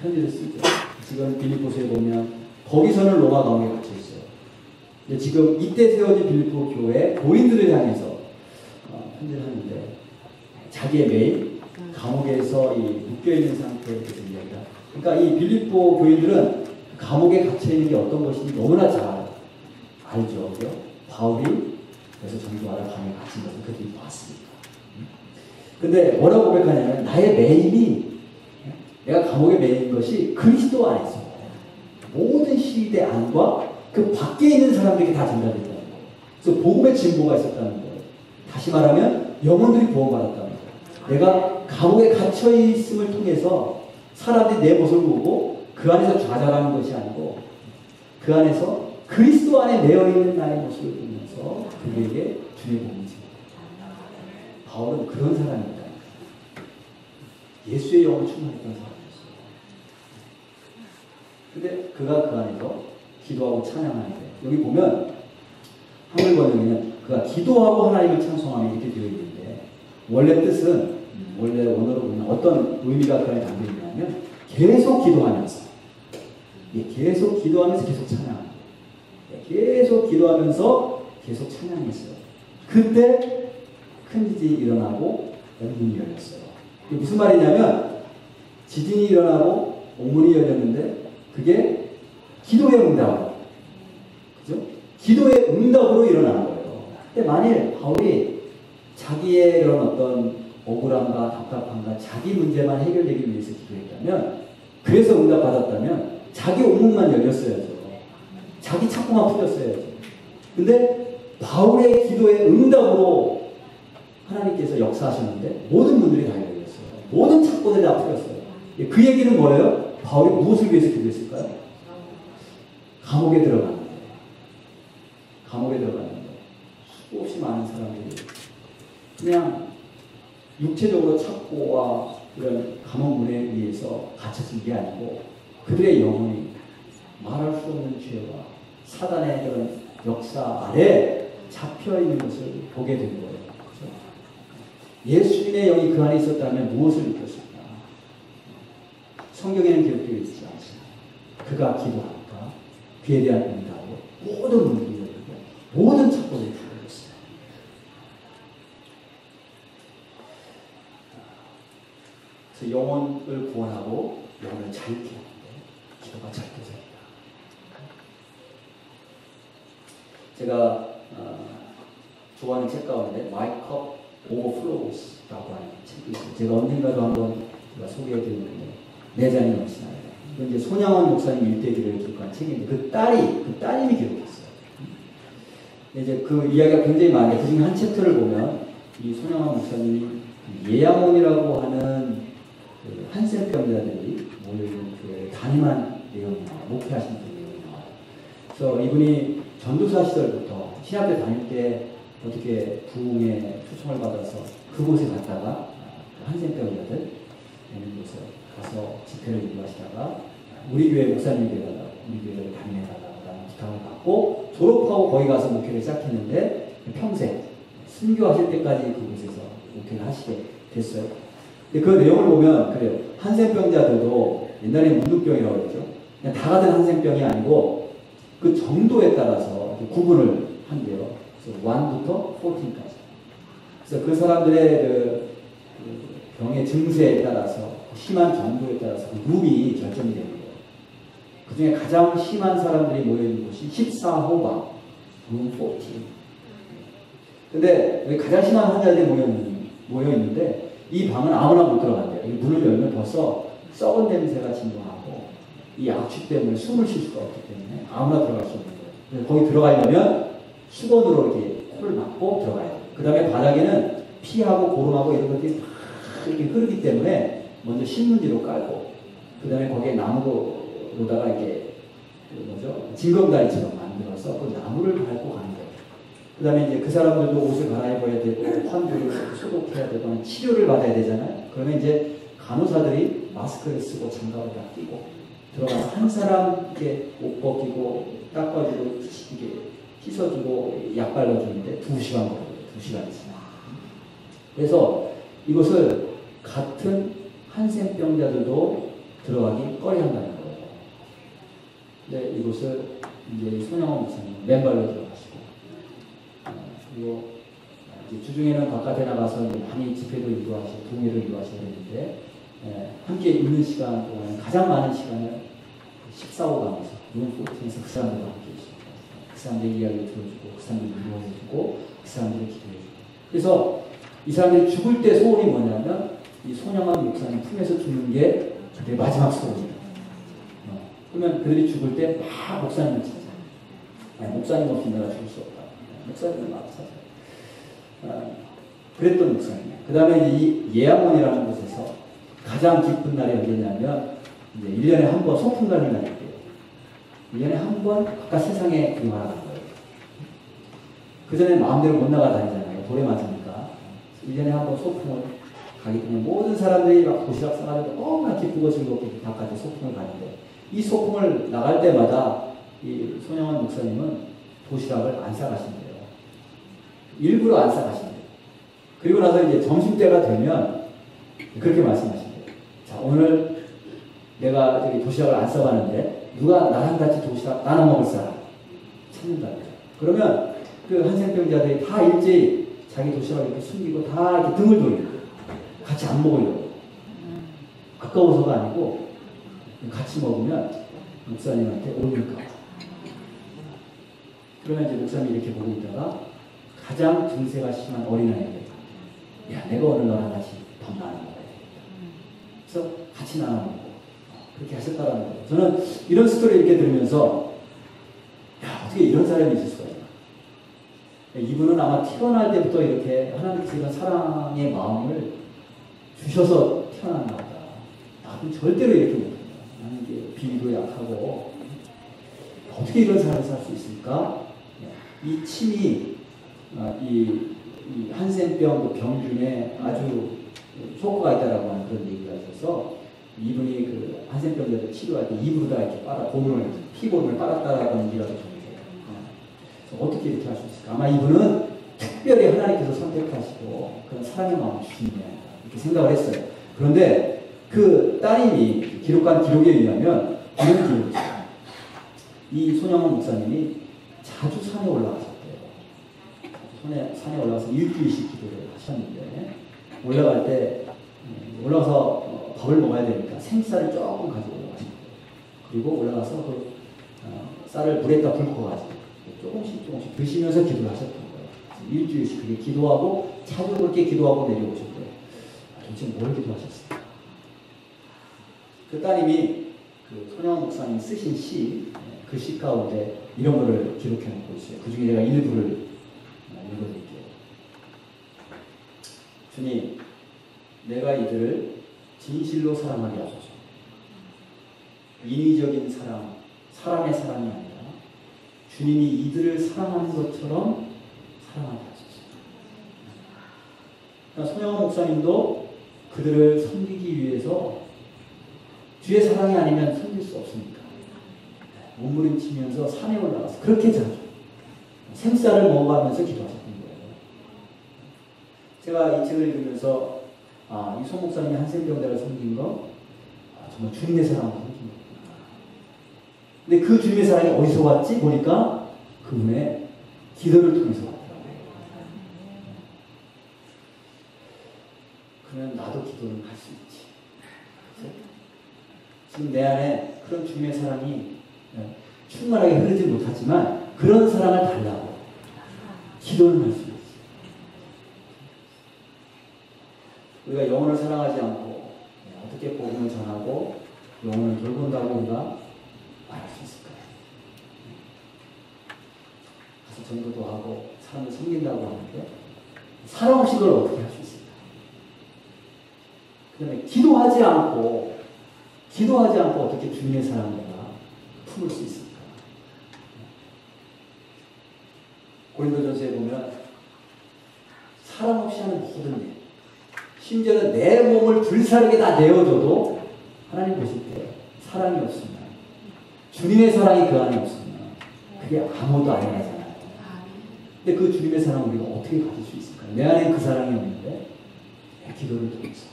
편지를 쓰죠. 지금 빌립보서에 보면 거기서는 로마 감옥에 갇혀 있어요. 지금 이때 세워진 빌립보 교회 교인들을 향해서 편지를 하는데 자기의 매일 감옥에서 이 묶여있는 상태에 대해서 이야기다. 그러니까 이 빌립보 교인들은 감옥에 갇혀있는 게 어떤 것인지 너무나 잘 알죠. 그죠? 바울이 그래서 전도하러 감옥에 갇힌 것을 그들이 봤습니다. 근데 뭐라고 고백하냐면 나의 매임이 내가 감옥에 매인 것이 그리스도 안에서 모든 시대 안과 그 밖에 있는 사람들에게 다 전달됐다는 거예요. 그래서 복음의 진보가 있었다는 거예요. 다시 말하면 영혼들이 구원받았다는 거예요. 내가 감옥에 갇혀 있음을 통해서 사람들이 내 모습을 보고 그 안에서 좌절하는 것이 아니고 그 안에서 그리스도 안에 매여 있는 나의 모습을 보면서 그에게 주의 복음을 전합니다. 바울은 그런 사람입니다. 예수의 영을 충만했던 사람이었어요. 근데 그가 그 안에서 기도하고 찬양하는데 여기 보면 한글 번역에는 그가 기도하고 하나님을 찬송하며 이렇게 되어 있는데 원래 뜻은 원래 원어로 보면 어떤 의미가 그 안에 담겨 있냐면 계속 기도하면서 계속 기도하면서 계속 찬양하는 계속 기도하면서 계속 찬양했어요. 그때 큰 지진이 일어나고 문이 열렸어요. 이게 무슨 말이냐면 지진이 일어나고 옥문이 열렸는데 그게 기도의 응답, 그죠? 기도의 응답으로 일어나는 거예요. 근데 만일 바울이 자기의 이런 어떤 억울함과 답답함과 자기 문제만 해결되기 위해서 기도했다면, 그래서 응답받았다면 자기 옥문만 열렸어야죠. 자기 착고만 풀렸어야죠. 근데 바울의 기도의 응답으로 하나님께서 역사하셨는데 모든 문들이 다 열렸어요. 모든 착고들이 다 풀렸어요. 그 얘기는 뭐예요? 바울이 무엇을 위해서 기도했을까요? 감옥에 들어가는 거예요. 감옥에 들어가는 거예요. 수없이 많은 사람들이 그냥 육체적으로 착고와 이런 감옥문에 의해서 갇혔을 게 아니고 그들의 영혼이 말할 수 없는 죄와 사단의 그런 역사 아래 잡혀있는 것을 보게 된 거예요. 그렇죠? 예수님의 영이 그 안에 있었다면 무엇을 느꼈을까? 성경에는 기록되어 있지 않습니다. 그가 기도하니까 그에 대한 응답으로 모든 문들이 열리고 모든 착고들이 풀어졌어요. 그래서 영혼을 구원하고 영혼을 잘 키우는데 기도가 절대적이다. 제가 좋아하는 책 가운데 My Cup Overflows라고 하는 책이 있어요. 제가 언젠가도 한번 소개해드렸는데 내 잔이 넘치나요. 이건 이제 손양원 목사님 일대기를 기록한 책인데 그 따님이 기록했어요. 이제 그 이야기가 굉장히 많은데 그 중에 한 챕터를 보면 이 손양원 목사님이 예양원이라고 하는 그 한센병자들이 모여있는 교회에 담임한 내용이 나와요. 목회하신 내용이 나와요. 그래서 이분이 전도사 시절부터 신학교 다닐 때 어떻게 부흥에 초청을 받아서 그곳에 갔다가 한센병자들 있는 곳에 가서 집회를 인도하시다가 우리 교회 목사님 되다가 우리 교회를 담임해달라는 부탁을 받고 졸업하고 거기 가서 목회를 시작했는데 평생 순교하실 때까지 그곳에서 목회를 하시게 됐어요. 근데 그 내용을 보면 그래요. 한센병자들도 옛날에 문둥병이라고 그랬죠. 그냥 다 같은 한센병이 아니고 그 정도에 따라서 구분을 한대요. 그래서 1부터 14까지. 그래서 그 사람들의 그 병의 증세에 따라서 심한 정도에 따라서 그 룸이 결정이 되는 거예요. 그 중에 가장 심한 사람들이 모여있는 곳이 14호방, 룸 14. 근데 여기 가장 심한 환자들이 모여있는데 이 방은 아무나 못 들어간대요. 이 문을 열면 벌써 썩은 냄새가 진동하고 이 악취 때문에 숨을 쉴 수가 없기 때문에 아무나 들어갈 수 없는 거예요. 그래서 거기 들어가려면 수건으로 이렇게 코를 막고 들어가야 돼요. 그 다음에 바닥에는 피하고 고름하고 이런 것들이 다 이렇게 흐르기 때문에 먼저 신문지로 깔고 그 다음에 거기에 나무로다가 이렇게 징검다리처럼 만들어서 그 나무를 밟고 가는 거예요. 그 다음에 이제 그 사람들도 옷을 갈아입어야 되고 환부를 소독해야 되고 치료를 받아야 되잖아요. 그러면 이제 간호사들이 마스크를 쓰고 장갑을 다 끼고 들어가서 한 사람 이렇게 옷 벗기고 닦아주고 이게 씻어주고 약 발라주는데 2시간 걸려요. 2시간 있어요. 그래서 이것을 같은 한센병자들도 들어가기 꺼려한다는 거예요. 근데 이곳을 이제 손양원 목사님 맨발로 들어가시고 그리고 이제 주중에는 바깥에 나가서 많이 집회도 인도하시고 동의를 인도하셔야 되는데 함께 있는 시간 동안 가장 많은 시간을 14호방에서 룸14에서 그 사람들과 함께 있습니다. 그 사람들의 이야기를 들어주고 그 사람들을 위로해주고 그 사람들을 기도해주고 그래서 이 사람들이 죽을 때 소원이 뭐냐면 이 손양원 목사님 품에서 죽는 게 그들의 마지막 소원이에요. 그러면 그들이 죽을 때 막 목사님을 찾아요. 목사님 없이 내가 죽을 수 없다. 목사님을 막 찾아요. 그랬던 목사님이에요. 그 다음에 이 예양원이라는 곳에서 가장 기쁜 날이 언제냐면 이제 1년에 한 번 소풍 가는 날이 있대요. 1년에 한 번 각각 세상에 귀화하러 간 거예요. 그 전에 마음대로 못 나가다니잖아요. 돌에 맞으니까. 1년에 한 번 소풍을 가기 때문에 모든 사람들이 막 도시락 싸가지고 너무나 기쁘고 즐겁게 바깥에 소풍을 가는데 이 소풍을 나갈 때마다 이 손양원 목사님은 도시락을 안 싸가신대요. 일부러 안 싸가신대요. 그리고 나서 이제 점심때가 되면 그렇게 말씀하신대요. 자, 오늘 내가 저기 도시락을 안 싸봤는데 누가 나랑 같이 도시락 나눠 먹을 사람 찾는다. 그러면 그 한센병자들이 다 일제히 자기 도시락을 이렇게 숨기고 다 이렇게 등을 돌리고 같이 안 먹으려고. 아까워서가 아니고 같이 먹으면 목사님한테 올릴까 봐. 그러면 이제 목사님이 이렇게 보고 있다가 가장 증세가 심한 어린아이에게 야, 내가 오늘 너랑 같이 밥 나눠 먹어야 되겠다. 그래서 같이 나눠 먹고 그렇게 하셨다라는 거예요. 저는 이런 스토리 이렇게 들으면서 야, 어떻게 이런 사람이 있을 수가 있나. 이분은 아마 태어날 때부터 이렇게 하나님께서 이런 사랑의 마음을 주셔서 태어났나 보다. 나는 절대로 이렇게 못한다. 나는 이게 비위도 약하고 어떻게 이런 삶을 살 수 있을까? 이 침이 이 한센병 병균에 아주 효과가 있다라고 하는 그런 얘기가 있어서 이분이 그 한센병을 치료할 때 입으로다 이렇게 피고름을 빨았다라는 얘기가 정해져요. 어떻게 이렇게 할 수 있을까? 아마 이분은 특별히 하나님께서 선택하시고 그런 사랑의 마음을 주시는 이렇게 생각을 했어요. 그런데 그 따님이 기록한 기록에 의하면 이런 기록이 있어요. 이 손영원 목사님이 자주 산에 올라가셨대요. 산에 올라가서 일주일씩 기도를 하셨는데 올라갈 때 올라가서 밥을 먹어야 되니까 생쌀을 조금 가지고 올라가셨대요. 그리고 올라가서 그 쌀을 물에다 붓고가지고 조금씩 드시면서 기도를 하셨던 거예요. 일주일씩 그게 기도하고 자주 그렇게 기도하고 내려오셨대요. 도대체 뭘 기도하셨을까? 그 따님이 그 손영원 목사님 쓰신 시, 그 시 가운데 이런 거를 기록해 놓고 있어요. 그 중에 제가 일부를 읽어드릴게요. 주님, 내가 이들을 진실로 사랑하게 하소서. 인위적인 사랑, 사람의 사랑이 아니라 주님이 이들을 사랑하는 것처럼 사랑하게 하소서. 그러니까 손영원 목사님도 그들을 섬기기 위해서 주의 사랑이 아니면 섬길 수 없으니까 몸부림치면서 산에 올라가서 그렇게 자주 생쌀을 먹어가면서 기도하셨던 거예요. 제가 이 책을 읽으면서 이 손 목사님이 한센병대를 섬긴 거 정말 주님의 사랑으로 섬긴 거구나. 근데 그 주님의 사랑이 어디서 왔지? 보니까 그분의 기도를 통해서 왔더라고요. 그러면 나도 기도를 할 수 있지. 그렇죠? 지금 내 안에 그런 주님의 사랑이 충만하게 흐르지 못하지만 그런 사랑을 달라고 기도를 할 수 있지. 우리가 영혼을 사랑하지 않고 어떻게 복음을 전하고 영혼을 돌본다고 우리가 말할 수 있을까요? 가서 전도도 하고 사람을 섬긴다고 하는데 사랑 없이 그걸 어떻게 할 수 있을까? 그 다음에 기도하지 않고 어떻게 주님의 사랑을 내가 품을 수 있을까? 고린도전서에 보면 사랑 없이 하는 모든 일, 심지어는 내 몸을 불사르게 다 내어줘도 하나님 보실 때 사랑이 없으면, 주님의 사랑이 그 안에 없으면 그게 아무것도 안 일어나잖아요. 근데 그 주님의 사랑을 우리가 어떻게 가질 수 있을까요? 내 안에 그 사랑이 없는데 내 기도를 통해서.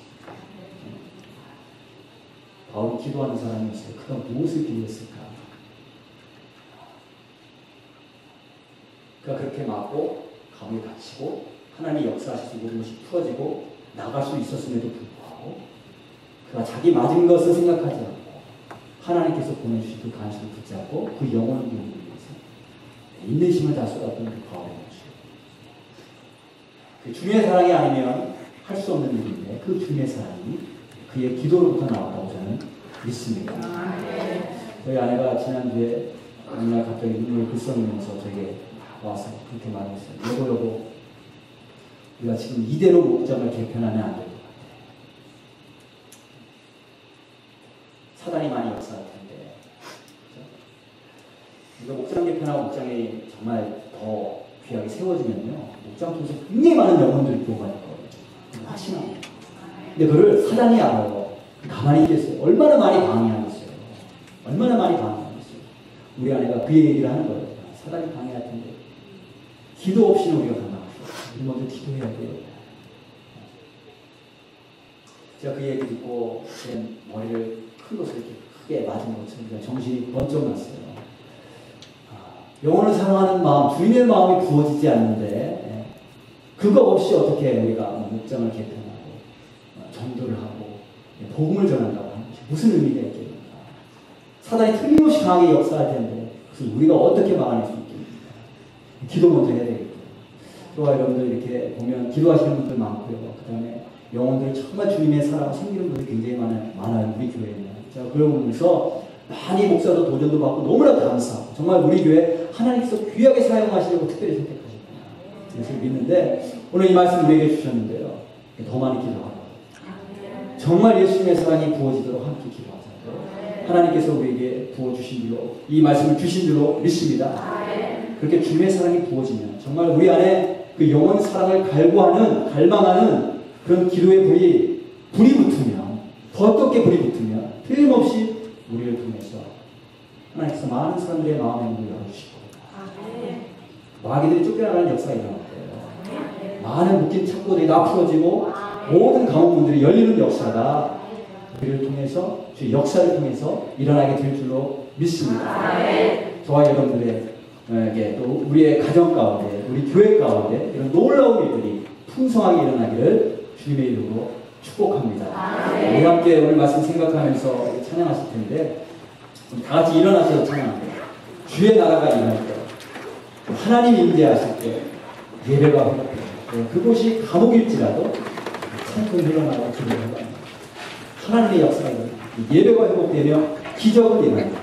바울이 기도하는 사람이었어요. 그가 무엇을 기도했을까? 그가 그렇게 맞고 감옥에 갇히고 하나님이 역사하시고 모든 것이 풀어지고 나갈 수 있었음에도 불구하고 그가 자기 맞은 것을 생각하지 않고 하나님께서 보내주신 그 간식을 붙잡고 그 영혼을 이루기 위해서 인내심을 다 쏟았던 그 바울의 모습. 그 주님의 사랑이 아니면 할 수 없는 일인데 그 주님의 사랑이 그의 기도로부터 나왔다고 저는 믿습니다. 저희 아내가 지난주에 어느 날 갑자기 눈물을 글썽이면서 저에게 와서 그렇게 말했어요. 여보, 우리가 지금 이대로 목장을 개편하면 안 될 것 같아. 사단이 많이 역사할 텐데. 그렇죠? 목장 개편하고 목장이 정말 더 귀하게 세워지면요. 목장 통해서 굉장히 많은 영혼들이 구원받을 거예요. 확신합니다. 근데 그걸 사단이 알아요. 가만히 있겠어요. 얼마나 많이 방해하겠어요. 얼마나 많이 방해하겠어요. 우리 아내가 그 얘기를 하는 거예요. 사단이 방해할 텐데 기도 없이는 우리가 감당할 수 없어요. 우리 먼저 기도해야 돼요. 제가 그 얘기 듣고 제 머리를 큰 것을 이렇게 크게 맞은 것처럼 정신이 번쩍 났어요. 영혼을 사랑하는 마음, 주님의 마음이 부어지지 않는데 그거 없이 어떻게 우리가 목장을 개편하고 전도를 하고 복음을 전한다고 하는 것이 무슨 의미가 있겠는가? 사단이 틀림없이 강하게 역사할 텐데 그것을 우리가 어떻게 막아낼 수 있겠습니까? 기도 먼저 해야 되겠죠. 저와 여러분들 이렇게 보면 기도하시는 분들 많고요. 그 다음에 영혼들 정말 주님의 사랑을 섬기는 분들이 굉장히 많아요. 우리 교회에는. 제가 그걸 보면서 많이 목사도 도전도 받고 너무나 감사하고 정말 우리 교회 하나님께서 귀하게 사용하시려고 특별히 선택하셨구나. 그래서 믿는데 오늘 이 말씀 우리에게 주셨는데요. 더 많이 기도하고 정말 예수님의 사랑이 부어지도록 함께 기도하자고 하나님께서 우리에게 부어주신 대로 이 말씀을 주신 대로 믿습니다. 그렇게 주님의 사랑이 부어지면 정말 우리 안에 그 영원 사랑을 갈구하는 갈망하는 그런 기도의 불이 붙으면 더 뜨겁게 불이 붙으면 틀림없이 우리를 통해서 하나님께서 많은 사람들의 마음의 문을 열어주시고 마귀들이 쫓겨나가는 역사가 일어날 거예요. 많은 묶인 창고들이 다 풀어지고 모든 감옥문들이 열리는 역사가 우리를 통해서 주의 역사를 통해서 일어나게 될 줄로 믿습니다. 저와 여러분들에게 또 우리의 가정 가운데 우리 교회 가운데 이런 놀라운 일들이 풍성하게 일어나기를 주님의 이름으로 축복합니다. 우리 함께 오늘 말씀 생각하면서 찬양하실 텐데 다 같이 일어나셔서 찬양합니다. 주의 나라가 임할 때 하나님 임재하실 때 예배가 회복돼요. 그곳이 감옥일지라도 찬송이 흘러나가고 기도를 합니다. 하나님의 역사가 일어납니다. 예배가 회복되며 기적을 일어납니다.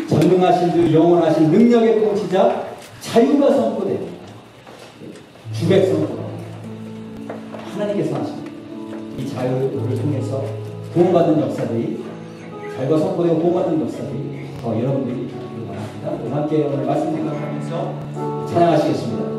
전능하신 주 영원하신 능력의 통치자 자유가 선포됩니다. 주백 선포 하나님께서 하십니다. 이 자유를 통해서 구원받는 역사들이 자유가 선포되고 구원받는 역사들이 더 여러분들이 있기를 바랍니다. 함께 오늘 말씀 생각하면서 찬양하시겠습니다.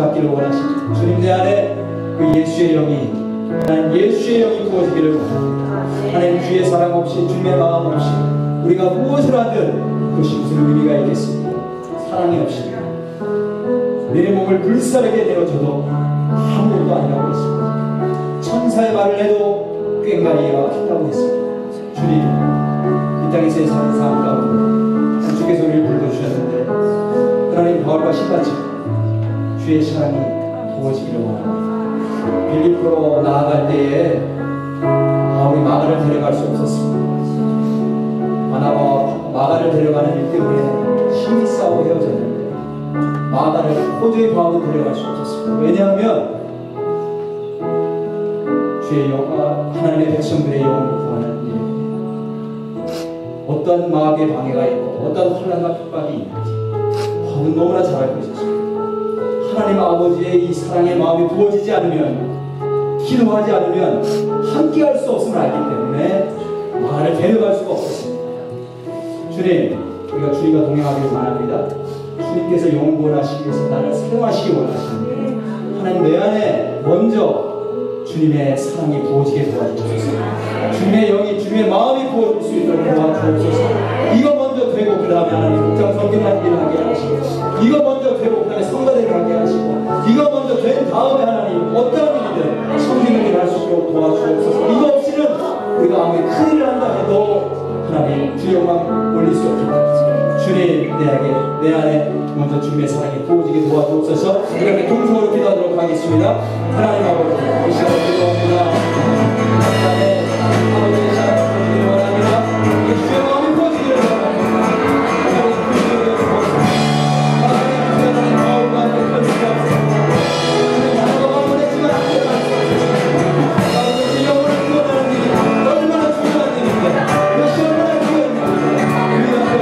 받기를 원하시죠. 주님 내 안에 그 예수의 영이, 하나님 예수의 영이 부어지기를 원합니다. 하나님 주의 사랑 없이, 주님의 마음 없이 우리가 무엇을 하든 그것이 무슨 의미가 있겠습니까? 사랑이 없이 내 몸을 불사르게 내어줘도 아무것도 아니라고 했습니다. 천사의 말을 해도 꽹과리가 없다고 했습니다. 주님, 이 땅에서의 사는 삶 가운데 주께서 우리를 불러주셨는데 하나님 바울과 신같이 주의 사랑이 부어지기를 원합니다. 빌립보로 나아갈 때에 바울이 마가를 데려갈 수 없었습니다. 바나바와 마가를 데려가는 일 때문에 힘이 싸우고 헤어졌는데 마가를 호주의 바울로 데려갈 수 없었습니다. 왜냐하면 주의 영과 하나님의 백성들의 영을 구하는 일, 어떤 마귀의 방해가 있고 어떤 혼란과 핍박이 있는지 바울은 너무나 잘 알고 있었습니다. 하나님 아버지의 이 사랑의 마음이 부어지지 않으면, 기도하지 않으면 함께할 수 없음을 알기 때문에 마가를 데려갈 수가 없었습니다. 주님, 우리가 주님과 동행하기를 바랍니다. 주님께서 영원하시기 위해서 나를 사용하시기 원하시는데 하나님 내 안에 먼저 주님의 사랑이 부어지게 도와주옵소서. 주님의 영이, 주님의 마음이 부어질 수 있도록 도와주옵소서. 이거 먼저 되고 그 다음에 하나님 목장 성경한 일을 하게 하시고, 이거 먼저 되고 그 다음에 성가대를 하게 하시고, 이거 먼저 된 다음에 하나님 어떤 일이든 섬기는 일을 할 수 있도록 도와주옵소서. 이거 없이는 우리가 아무리 큰 일을 한다 해도 하나님 주 영광 올릴 수 없습니다. 주님, 내 안에 먼저 주님의 사랑이 부어지게 도와주옵소서. 이렇게 동성으로 기도하도록 하겠습니다. 하나님 아버지, 이 시간에 기도합니다. 하나님의 아버지의 사랑 부어지기를 원합니다. 주의 마음이 부어지기를 원합니다. 하나님 부어지기를 원합니다. 하나님 마음과 함께 부어지게 하옵소서. 주님 하나님과 보내지만 않게 하옵소서. 아버지 영혼을 구원하는 일이 얼마나 중요한 일인데 그것이 얼마나 귀한 일인데 우리가 그걸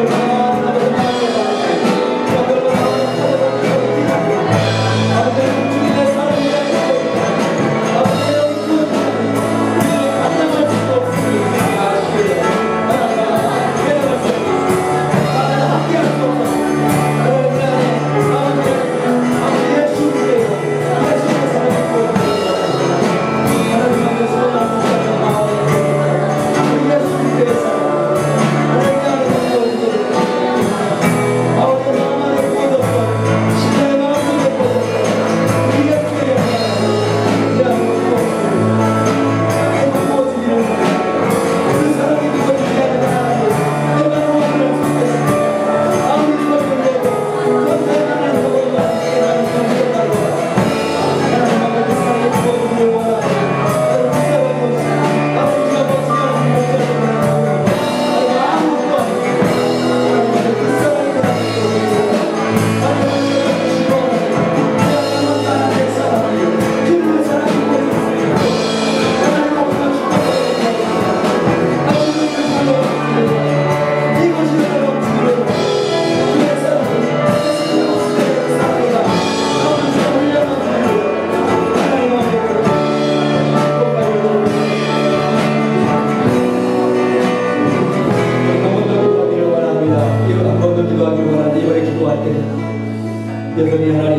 여전히 하나님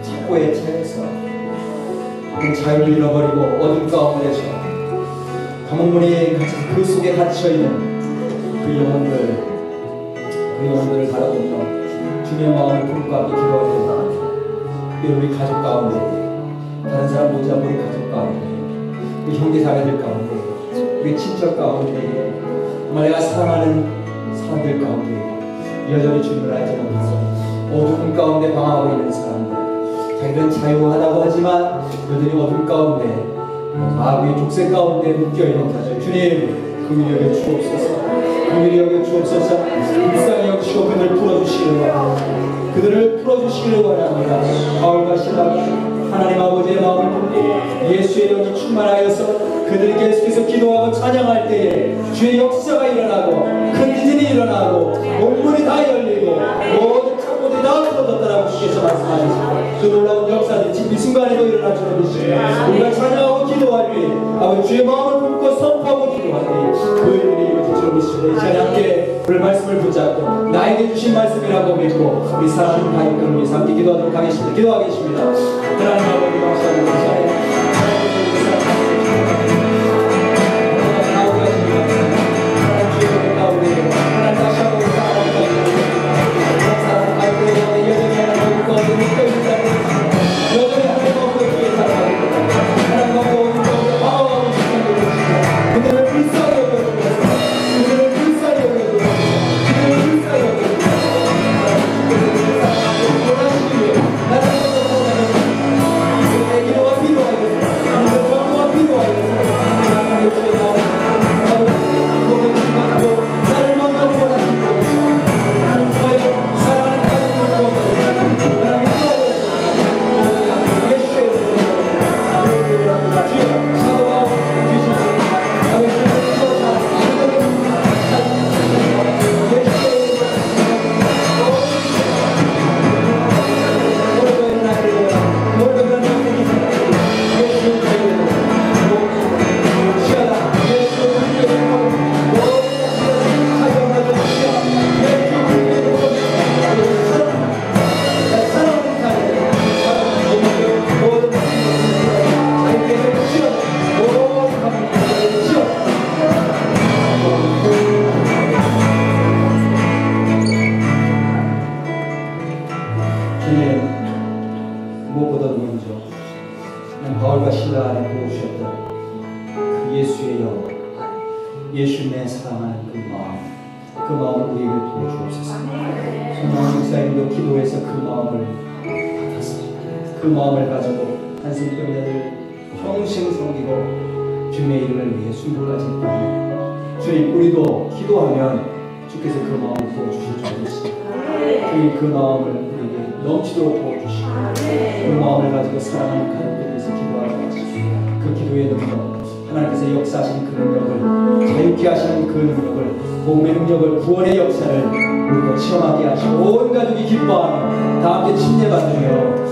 착고에 차여서 자유를 잃어버리고 어둠 가운데서 감옥문이 그 속에 갇혀있는 그 영혼들을 바라보며 주님의 마음을 품고 함께 기도하게 됩니다. 우리 가족 가운데, 다른 사람 보지 않는 우리 가족 가운데, 우리 형제자매들 가운데, 우리 친척 가운데, 정말 내가 사랑하는 사람들 가운데 여전히 주님을 알지 못하고 어둠 가운데 방황하고 있는 사람들, 자기들은 자유하다고 하지만 여전히 어둠 가운데 마귀의 족쇄 가운데 묶여있는 자들, 주님 긍휼히 여겨 주옵소서. 긍휼히 여겨 주옵소서. 불쌍히 여기시고 그들을 풀어주시기를 원합니다. 그들을 풀어주시기를 원합니다. 바울과 실라가 하나님 아버지의 마음을 품고 예수의 영이 충만하여서 그들이 계속해서 기도하고 찬양할 때에 주의 역사가 일어나고 큰 지진이 일어나고 옥문이 다 열리고 모든 창문이 다 풀어졌다라고 주께서 말씀하셨습니다. 그 놀라운 역사들이 지금 이 순간에도 일어날 줄 믿습니다. 우리가 찬양하고 기도할 때 아버지 주의 마음을 품고 선포하고 기도할 때 그 일들이 이루어질 줄 믿습니다. 이 시간에 함께 오늘 말씀을 붙잡고 나에게 주신 말씀이라고 믿고 우리 사랑하는 가족들을 위해서 함께 기도하도록 하겠습니다. 기도하겠습니다. 하나님 아버지 감사합니다. 이 시간에 무엇보다도 먼저 바울과 실라 안에 보여주셨던 그 예수의 영, 예수님의 사랑하는 그 마음을 우리에게 보여주옵소서. 손나은 목사님도 기도해서 그 마음을 받아서 그 마음을 가지고 한숨병자들 평생 섬기고 주님의 이름을 위해 순교까지 했다니 주님, 우리도 기도하면 주께서 그 마음을 보여주실 줄 믿습니다. 주님, 그 마음을 우리에게 넘치도록 보여주시고 그 마음을 가지고 사랑하는 가족들을 위해서 기도하게 하십시오. 그 기도의 능력, 하나님께서 역사하신 그 능력을, 자유케 하시는 그 능력을, 복음의 능력을, 구원의 역사를 우리도 체험하게 하시고 온 가족이 기뻐하는 다 함께 침례받으며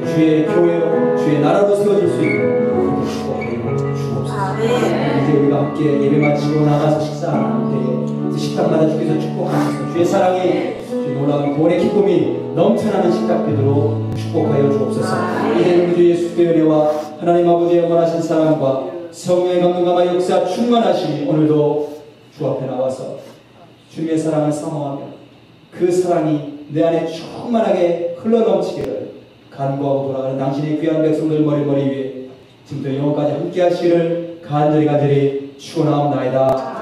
주의 교회로 주의 나라로 세워질 수 있도록 축복하여 주옵소서. 이제 우리가 함께 예배 마치고 나가서 식사하는 때에 식탁마다 주께서 축복하셔서 주의 사랑이, 주의 놀라운 구원의 기쁨이 넘쳐나는 식탁 되도록 축복하여 주옵소서. 이제는 주 예수 그리스도의 은혜와 하나님 아버지의 원하신 사랑과 성령의 감동과 역사 충만하심이 오늘도 주 앞에 나와서 주님의 사랑을 사모하며 그 사랑이 내 안에 충만하게 흘러넘치기를 간구하고 돌아가는 당신의 귀한 백성들 머리 위에 지금부터 영원까지 함께 하시기를 간절히 축원하옵나이다.